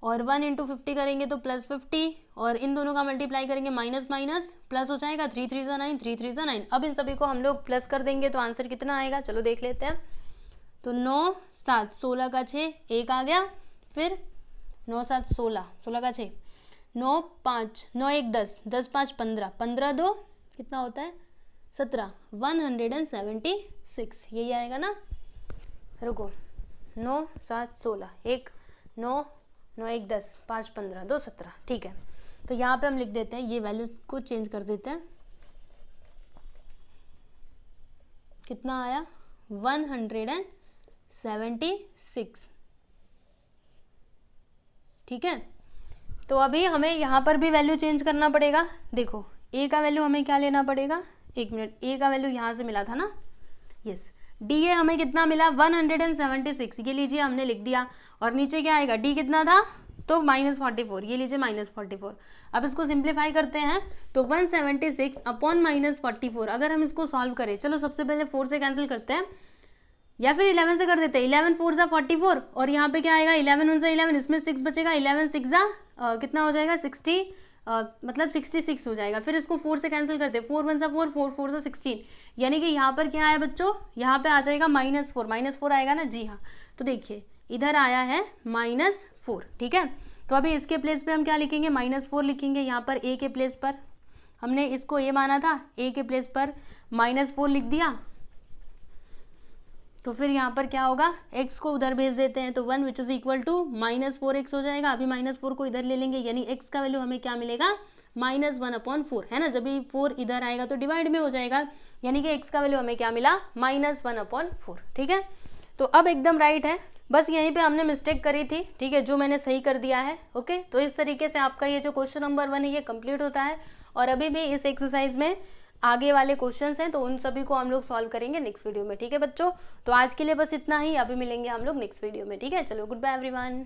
और 1 इंटू 50 करेंगे तो प्लस 50 और इन दोनों का मल्टीप्लाई करेंगे माइनस माइनस प्लस हो जाएगा 3 3 9 3 3 9। अब इन सभी को हम लोग प्लस कर देंगे तो आंसर कितना आएगा, चलो देख लेते हैं। तो 9 7 16 का 6, 1 आ गया, फिर 9 7 16, 16 का 6, 9 5 9 1 10, 10 5 15, 15 2 कितना होता है 17, 176 यही आएगा ना। रुको 9 7 16, 1 9 9 1 10, 5 15 2 17। ठीक है, तो यहाँ पे हम लिख देते हैं, ये वैल्यू को चेंज कर देते हैं, कितना आया 176। ठीक है, तो अभी हमें यहाँ पर भी वैल्यू चेंज करना पड़ेगा। देखो ए का वैल्यू हमें क्या लेना पड़ेगा, एक मिनट, ए का वैल्यू यहाँ से मिला था ना, यस, डी ए हमें कितना मिला 176, ये लीजिए हमने लिख दिया, और नीचे क्या आएगा डी कितना था तो -44, ये लीजिए -44। अब इसको सिंप्लीफाई करते हैं तो 176 अपॉन -44, अगर हम इसको सॉल्व करें, चलो सबसे पहले 4 से कैंसिल करते हैं या फिर 11 से कर देते हैं, 11 4 सा 44 और यहाँ पे क्या आएगा 11 1 सा 11, इसमें 6 बचेगा, 11 6 सा कितना हो जाएगा 60, मतलब 66 हो जाएगा। फिर इसको 4 से कैंसिल करते हैं, 4 1 सा 4, 4 4 सा 16, यानी कि यहाँ पर क्या आया बच्चों, यहाँ पे आ जाएगा -4 आएगा ना, जी हाँ। तो देखिए इधर आया है -4। ठीक है, तो अभी इसके प्लेस पे हम क्या लिखेंगे -4 लिखेंगे, यहाँ पर ए के प्लेस पर हमने इसको ए माना था, ए के प्लेस पर -4 लिख दिया, तो फिर यहाँ पर क्या होगा x को उधर भेज देते हैं तो 1 which is equal to -4x हो जाएगा। अभी -4 को इधर ले लेंगे, यानी x का वैल्यू हमें क्या मिलेगा -1/4 है ना, जब भी 4 इधर आएगा तो डिवाइड में हो जाएगा, यानी कि x का वैल्यू हमें क्या मिला -1/4। ठीक है, तो अब एकदम राइट है, बस यहीं पे हमने मिस्टेक करी थी। ठीक है, जो मैंने सही कर दिया है। ओके, तो इस तरीके से आपका ये जो क्वेश्चन नंबर 1 है ये कंप्लीट होता है, और अभी भी इस एक्सरसाइज में आगे वाले क्वेश्चंस हैं तो उन सभी को हम लोग सॉल्व करेंगे नेक्स्ट वीडियो में। ठीक है बच्चों, तो आज के लिए बस इतना ही, अभी मिलेंगे हम लोग नेक्स्ट वीडियो में। ठीक है, चलो गुड बाय एवरीवन।